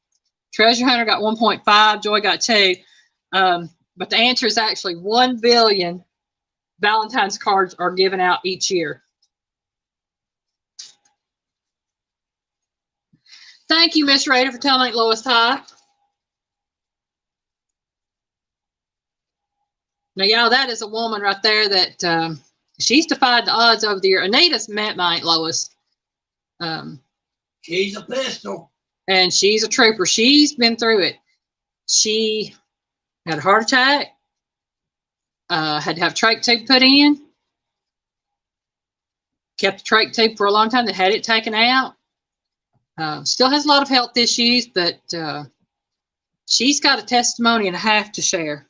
Treasure Hunter got 1.5. Joy got 2. But the answer is actually 1 billion Valentine's cards are given out each year. Thank you, Miss Rader, for telling Aunt Lois hi. Now, y'all, that is a woman right there that she's defied the odds over the year. Anita's met my Aunt Lois. She's a pistol. And she's a trooper. She's been through it. She had a heart attack, had to have trach tube put in, kept the trach tube for a long time, then had it taken out. Still has a lot of health issues, but she's got a testimony and a half to share.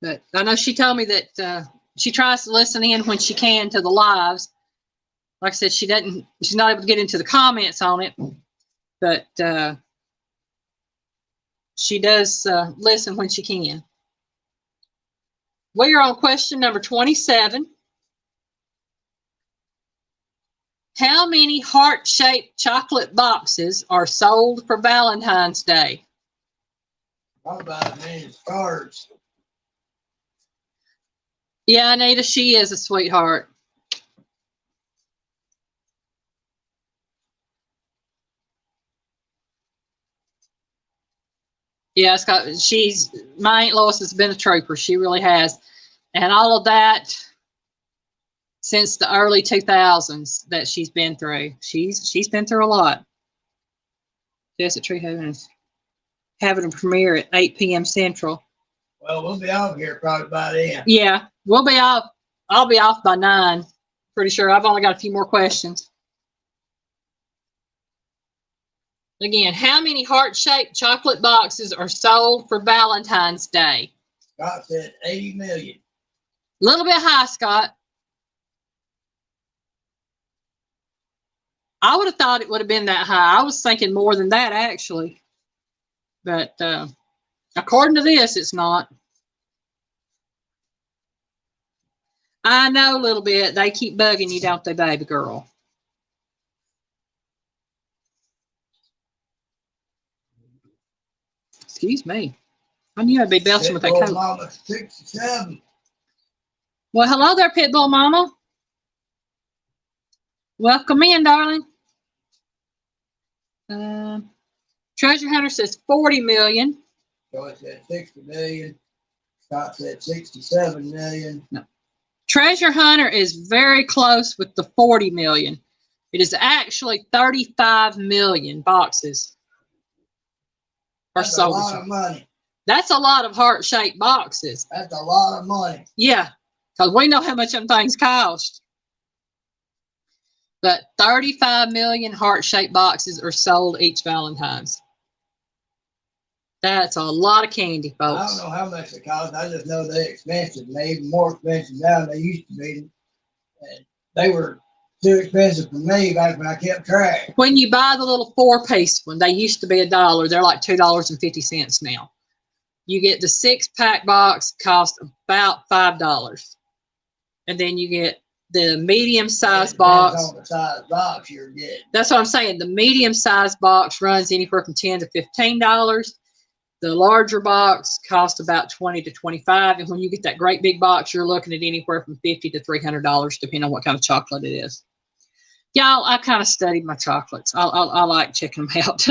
But I know she told me that she tries to listen in when she can to the lives. Like I said, she's not able to get into the comments on it, but she does listen when she can. We are on question number 27. How many heart-shaped chocolate boxes are sold for Valentine's Day? How about as many as cards? Yeah, Anita, she is a sweetheart. Yeah, my Aunt Lois has been a trooper. She really has. And all of that since the early 2000s that she's been through. She's been through a lot. Desert Tree having a premiere at 8 p.m. Central. Well, we'll be out here probably by then. Yeah, we'll be off. I'll be off by 9. Pretty sure. I've only got a few more questions. Again, how many heart-shaped chocolate boxes are sold for Valentine's Day? Scott said 80 million. A little bit high, Scott. I would have thought it would have been that high. I was thinking more than that, actually. But according to this, it's not. I know a little bit. They keep bugging you, don't they, baby girl? Excuse me. I knew I'd be belching with that coat. Mama 67. Well, hello there, Pitbull Mama. Welcome in, darling. Treasure Hunter says 40 million. Joy said 60 million. Scott said 67 million. No. Treasure Hunter is very close with the 40 million. It is actually 35 million boxes. That's a lot of money. That's a lot of heart-shaped boxes. That's a lot of money. Yeah, because we know how much them things cost. But 35 million heart-shaped boxes are sold each Valentine's. That's a lot of candy, folks. I don't know how much they cost. I just know they're expensive. They're even more expensive now than they used to be. And they were too expensive for me back when I kept track. When you buy the little 4-piece one, they used to be $1. They're like $2.50 now. You get the 6-pack box, cost about $5. And then you get the medium-sized box. On the size box you're getting. That's what I'm saying. The medium-sized box runs anywhere from $10 to $15. The larger box costs about $20 to $25. And when you get that great big box, you're looking at anywhere from $50 to $300, depending on what kind of chocolate it is. Y'all, I kind of studied my chocolates. I like checking them out.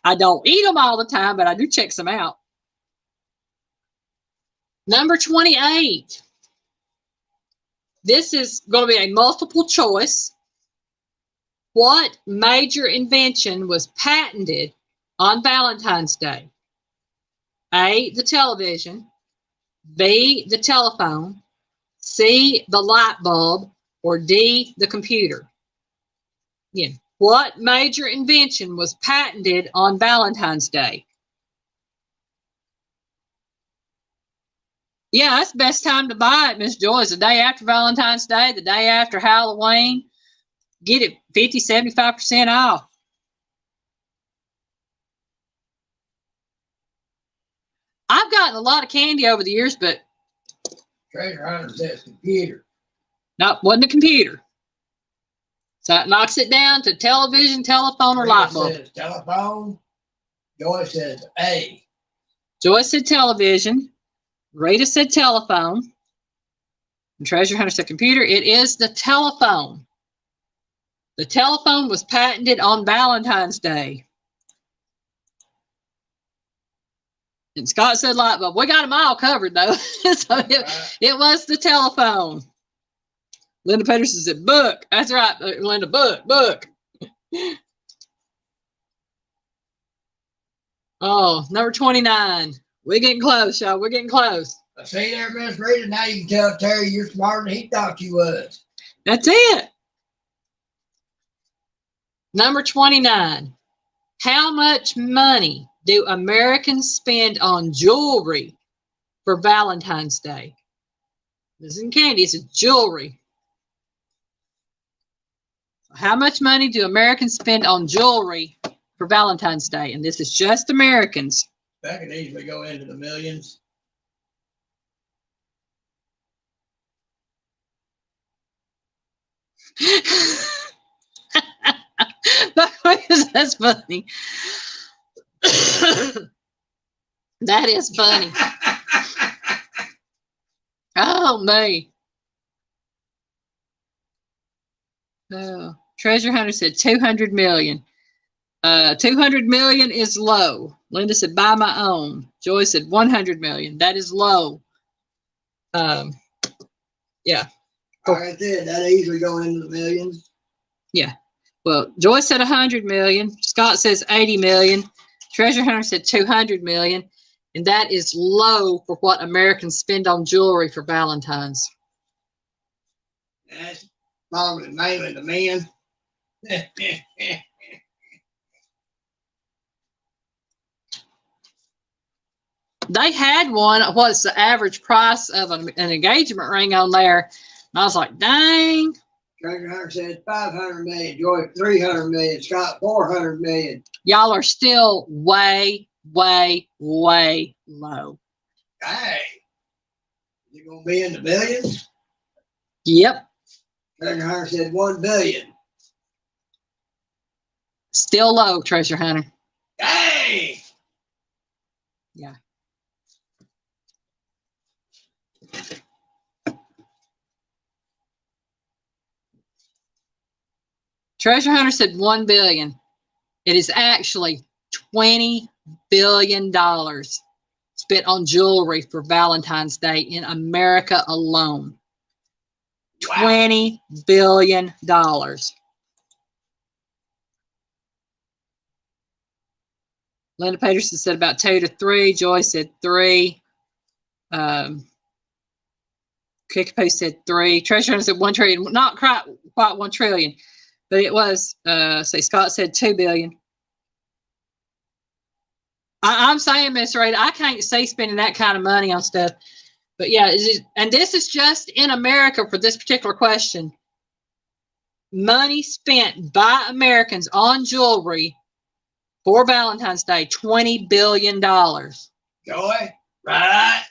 I don't eat them all the time, but I do check some out. Number 28. This is going to be a multiple choice. What major invention was patented on Valentine's Day? A, the television. B, the telephone. C, the light bulb. Or D, the computer. Again, what major invention was patented on Valentine's Day? Yeah, that's the best time to buy it, Miss Joy. It's the day after Valentine's Day, the day after Halloween. get it 50, 75% off. I've gotten a lot of candy over the years, but Treasure Hunter says computer. no, wasn't a computer. So it knocks it down to television, telephone, or light bulb. Says telephone. Joy says A. Joy said television. Rita said telephone. And Treasure Hunter said computer. It is the telephone. The telephone was patented on Valentine's Day. And Scott said light bulb. We got them all covered, though. So it was the telephone. Linda Peterson said book. That's right, Linda. Book. Oh, number 29. We're getting close, y'all. We're getting close. I see there, Miss Rita. Now you can tell Terry you're smarter than he thought you was. That's it. Number 29. How much money do Americans spend on jewelry for Valentine's Day? This isn't candy, it's jewelry. How much money do Americans spend on jewelry for Valentine's Day? And this is just Americans. That could easily go into the millions. That's funny. That is funny. Oh, me. Oh, Treasure Hunter said 200 million. 200 million is low. Linda said buy my own. Joy said 100 million. That is low. Yeah. Like I said, that easily go into the millions. Yeah. Well, Joy said 100 million. Scott says 80 million. Treasure Hunter said 200 million. And that is low for what Americans spend on jewelry for Valentine's. That's probably mainly the men. They had one. What's the average price of an engagement ring on there? And I was like, dang. Treasure Hunter says 500 million. Joy 300 million. Scott 400 million. Y'all are still way, way, way low. Dang. Is it going to be in the billions? Yep. Treasure Hunter said 1 billion. Still low, Treasure Hunter. Dang. Yeah. Treasure Hunter said 1 billion. It is actually $20 billion spent on jewelry for Valentine's Day in America alone. Wow. $20 billion. Linda Peterson said about 2 to 3. Joy said 3. Kickapoo said 3. Treasure Hunter said 1 trillion. Not quite 1 trillion. But it was, say Scott said 2 billion. I'm saying, Miss Rita, I can't see spending that kind of money on stuff. But yeah, and this is just in America for this particular question. Money spent by Americans on jewelry for Valentine's Day, $20 billion. Joy, right?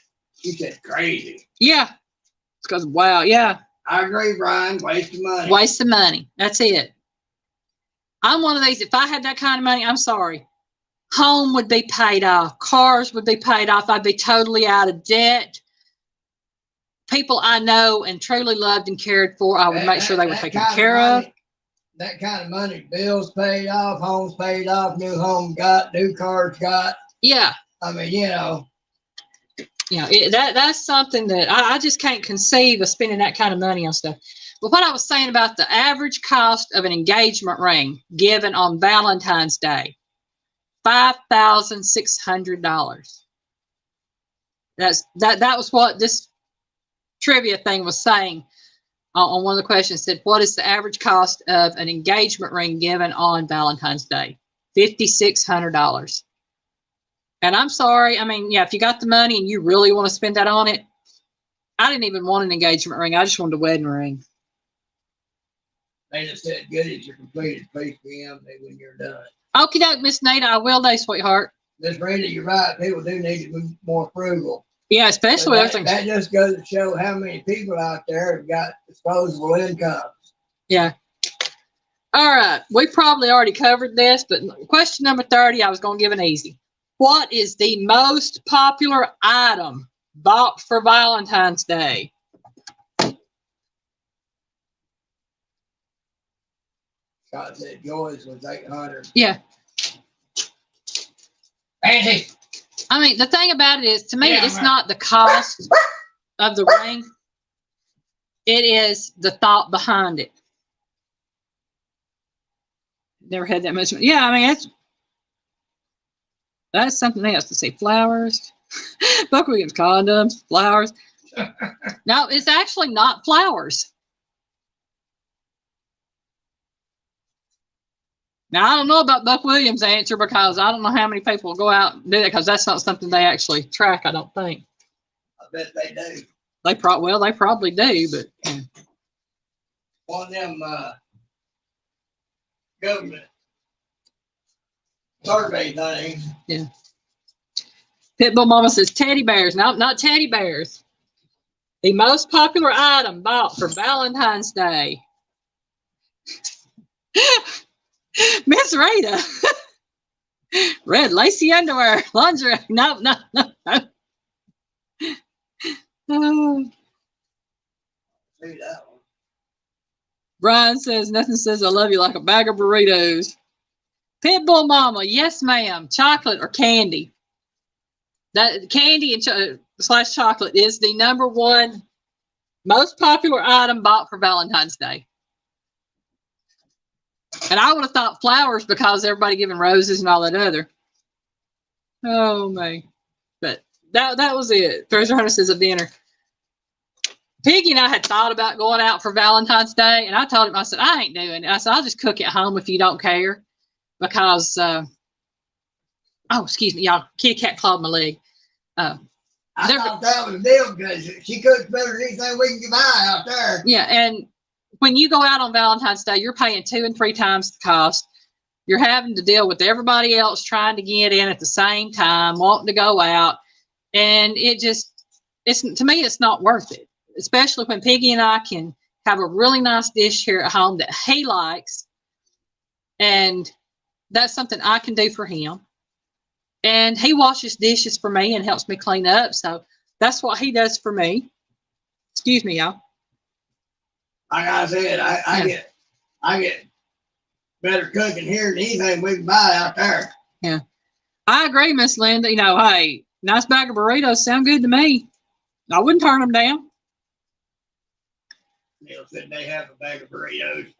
You said crazy. Yeah. It's because, wow, yeah. I agree, Brian. Waste of money. Waste of money. That's it. I'm one of these. If I had that kind of money, I'm sorry. Home would be paid off. Cars would be paid off. I'd be totally out of debt. People I know and truly loved and cared for, I would make sure they were taken care of. That kind of money. Bills paid off, homes paid off, new home got, new cars got. Yeah. I mean, you know. Yeah, that's something that I just can't conceive of spending that kind of money on stuff. But what I was saying about the average cost of an engagement ring given on Valentine's Day, $5,600. That was what this trivia thing was saying on one of the questions. Said, what is the average cost of an engagement ring given on Valentine's Day? $5,600. And I'm sorry. I mean, yeah, if you got the money and you really want to spend that on it, I didn't even want an engagement ring. I just wanted a wedding ring. They just said, good as your completed, please PM me when you're done. Okie doke, Miss Nita, I will do, sweetheart. Miss Rita, you're right. People do need to be more frugal. Yeah, especially But everything. that just goes to show how many people out there have got disposable incomes. Yeah. All right. We probably already covered this, but question number 30, I was going to give an easy. What is the most popular item bought for Valentine's Day? Scott said Joy's was 800. Yeah. Fancy. I mean, the thing about it is, to me, Yeah, it's right. not the cost of the ring. It is the thought behind it. Never had that much. Yeah, I mean, that's something else to see. Flowers. Buck Williams condoms, flowers. No, it's actually not flowers. Now, I don't know about Buck Williams' answer because I don't know how many people will go out and do that because that's not something they actually track, I don't think. I bet they do. They probably do, but yeah. One of them government survey things. Yeah. Pitbull Mama says teddy bears. No, not teddy bears. The most popular item bought for Valentine's Day. Miss Rita. Red lacy underwear, lingerie. No. Oh. See that one. Brian says nothing says I love you like a bag of burritos. Pitbull Mama, yes ma'am. Chocolate or candy? That candy and slash chocolate is the number one most popular item bought for Valentine's Day. And I would have thought flowers because everybody giving roses and all that other. Oh man. But that was it. Treasure Hunter says a dinner. Piggy and I had thought about going out for Valentine's Day, and I told him, I said, I ain't doing it. I said, I'll just cook at home if you don't care. Because oh, excuse me, y'all, kitty cat clawed my leg. I thought that was a deal because she cooks better than anything we can buy out there. Yeah, and when you go out on Valentine's Day, you're paying 2 and 3 times the cost. You're having to deal with everybody else trying to get in at the same time, wanting to go out. And it's to me, it's not worth it, especially when Piggy and I can have a really nice dish here at home that he likes. And that's something I can do for him. And he washes dishes for me and helps me clean up. So that's what he does for me. Excuse me, y'all. Like I said, I get better cooking here than anything we can buy out there. Yeah. I agree, Miss Linda. You know, hey, nice bag of burritos sound good to me. I wouldn't turn them down. Neil said they have a bag of burritos.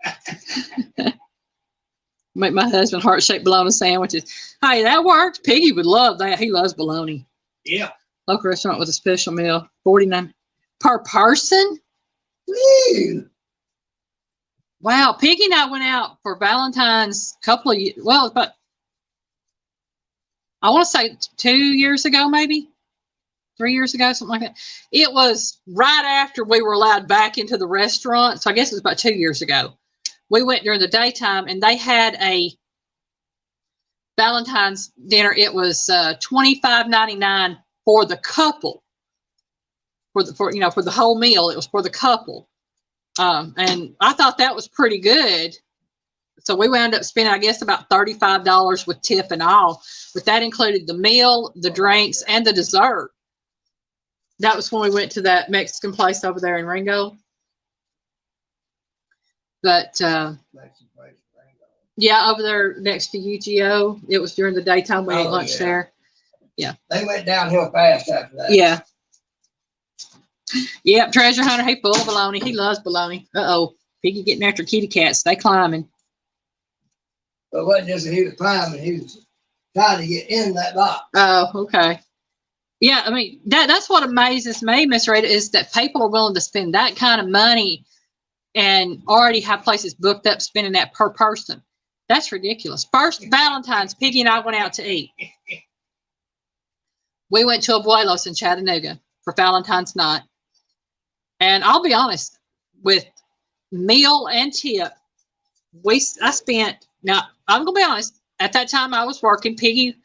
Make my husband heart-shaped bologna sandwiches. Hey, that works. Piggy would love that. He loves bologna. Yeah. Local restaurant with a special meal, $49 per person. Woo. Wow, Piggy and I went out for Valentine's a couple of years. Well, but I want to say 2 years ago, maybe 3 years ago, something like that. It was right after we were allowed back into the restaurant, so I guess it was about 2 years ago. We went during the daytime, and they had a Valentine's dinner. It was $25.99 for the couple. For the whole meal, it was for the couple. And I thought that was pretty good. So we wound up spending, I guess, about $35 with tip and all. But that included the meal, the drinks, and the dessert. That was when we went to that Mexican place over there in Ringo. But yeah, over there next to UGO. It was during the daytime. We ate lunch there. Yeah. They went downhill fast after that. Yeah. Yep, Treasure Hunter, he full of baloney. He loves baloney. Uh-oh. Piggy getting after kitty cats. They climbing. But it wasn't just that he was climbing. He was trying to get in that box. Oh, okay. Yeah, I mean, that's what amazes me, Miss Rita, is that people are willing to spend that kind of money and already have places booked up spending that per person. That's ridiculous. First Valentine's, Piggy and I went out to eat. We went to Abuelos in Chattanooga for Valentine's night. And I'll be honest, with meal and tip, I spent, now I'm going to be honest, at that time I was working. Piggy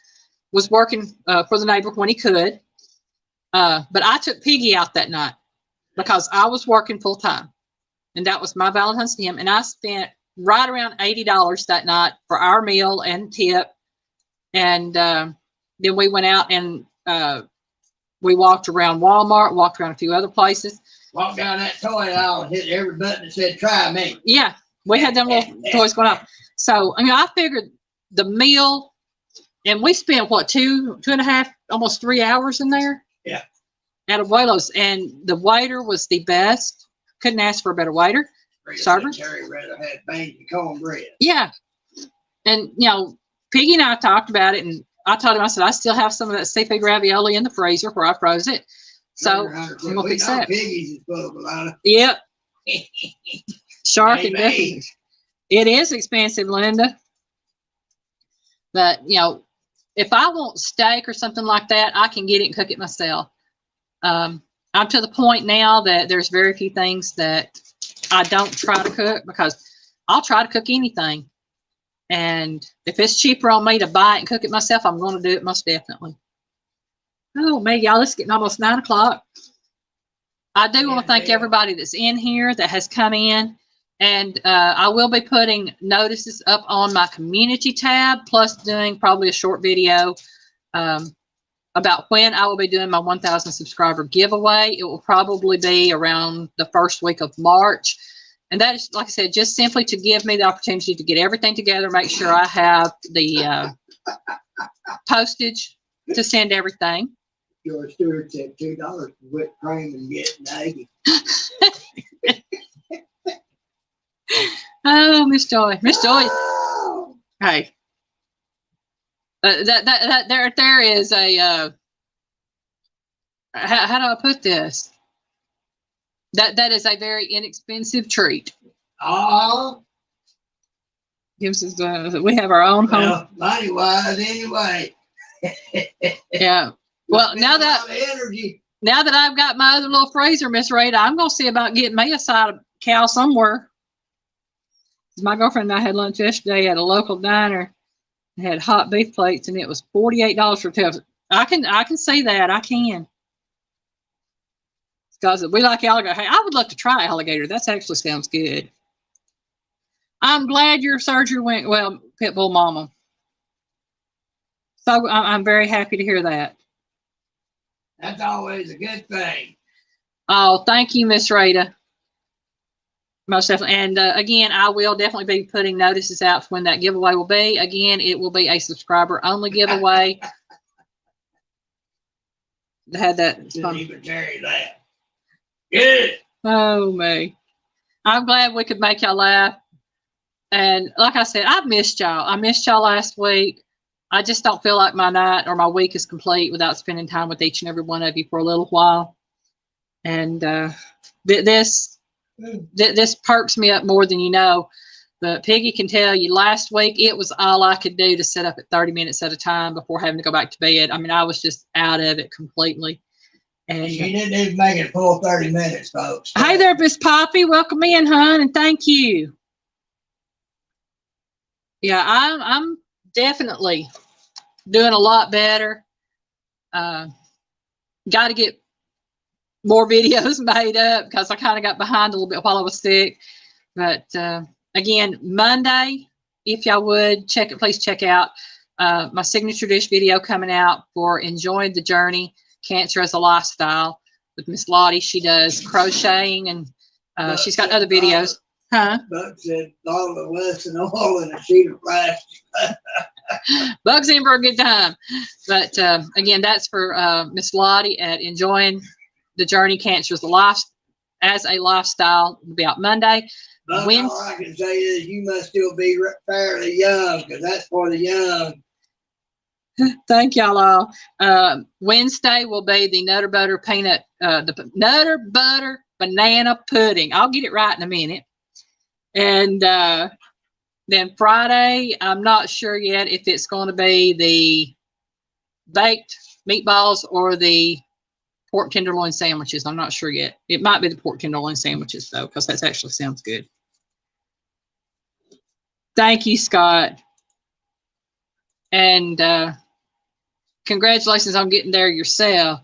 was working for the neighbor when he could. But I took Piggy out that night because I was working full time. And that was my Valentine's to him. And I spent right around $80 that night for our meal and tip. And then we went out and we walked around Walmart, walked around a few other places. Walked down that toy aisle and hit every button that said, try me. Yeah, we had them little toys going up. So, I mean, I figured the meal, and we spent, what, 2.5, almost 3 hours in there? Yeah. At Abuelo's. And the waiter was the best. Couldn't ask for a better waiter. Server. Terry rather had beans and cornbread. Yeah. And, you know, Piggy and I talked about it, and I told him, I said, I still have some of that seafood ravioli in the freezer where I froze it. So I'm going to fix that. Piggy's is full of a lot of. Yep. Shark and definitely. It is expensive, Linda. But, you know, if I want steak or something like that, I can get it and cook it myself. I'm to the point now that there's very few things that I don't try to cook because I'll try to cook anything. And if it's cheaper on me to buy it and cook it myself, I'm going to do it most definitely. Oh, man, y'all, it's getting almost 9 o'clock. I do want to thank everybody that's in here that has come in. And I will be putting notices up on my community tab, plus doing probably a short video about when I will be doing my 1,000 subscriber giveaway. It will probably be around the first week of March. And that is, like I said, just simply to give me the opportunity to get everything together, make sure I have the postage to send everything. George Stewart said $2 for whipped cream and get Navy. Oh, Miss Joy. Miss Joy. Hey. There is a, how do I put this? That is a very inexpensive treat. Oh. Gives us, we have our own home. Well, money wise anyway. Yeah. Well, now that I've got my other little freezer, Miss Rita, I'm gonna see about getting me a side of cow somewhere. My girlfriend and I had lunch yesterday at a local diner. It had hot beef plates, and it was $48 for 2. I can see that. I can. Because we like alligator. Hey, I would love to try alligator. That actually sounds good. I'm glad your surgery went well, Pitbull Mama. So I'm very happy to hear that. That's always a good thing. Oh, thank you, Miss Rita. Most definitely. And again, I will definitely be putting notices out for when that giveaway will be. Again, it will be a subscriber only giveaway. Had that. Didn't even carry that. Good. Oh, me. I'm glad we could make y'all laugh. And like I said, I've missed y'all. I missed y'all last week. I just don't feel like my night or my week is complete without spending time with each and every one of you for a little while. And this perks me up more than you know. But Piggy can tell you, last week, it was all I could do to sit up at 30 minutes at a time before having to go back to bed. I mean, I was just out of it completely. And she didn't even make it full 30 minutes, folks. Hey there, Miss Poppy. Welcome in, hon, and thank you. Yeah, I'm definitely doing a lot better. Got to get more videos made up because I kind of got behind a little bit while I was sick. But again, Monday, if y'all would please check out my signature dish video coming out for Enjoying the Journey, Cancer as a Lifestyle with Miss Lottie. She does crocheting and she's got other videos. Huh? Buck said all of less than oil in a sheet of plastic. Bugs in for a good time. But again, that's for Miss Lottie at Enjoying the Journey, Cancer as a Lifestyle. Will be out Monday. All I can say is you must still be fairly young because that's for the young. Thank y'all all. Wednesday will be the Nutter Butter Nutter Butter Banana Pudding. I'll get it right in a minute. And then Friday, I'm not sure yet if it's going to be the baked meatballs or the pork tenderloin sandwiches. I'm not sure yet. It might be the pork tenderloin sandwiches, though, because that actually sounds good. Thank you, Scott. And congratulations on getting there yourself.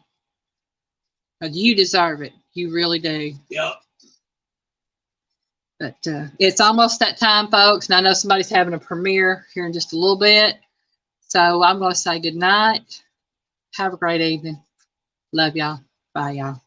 You deserve it. You really do. Yep. But it's almost that time, folks, and I know somebody's having a premiere here in just a little bit. So I'm going to say good night. Have a great evening. Love y'all. Bye, y'all.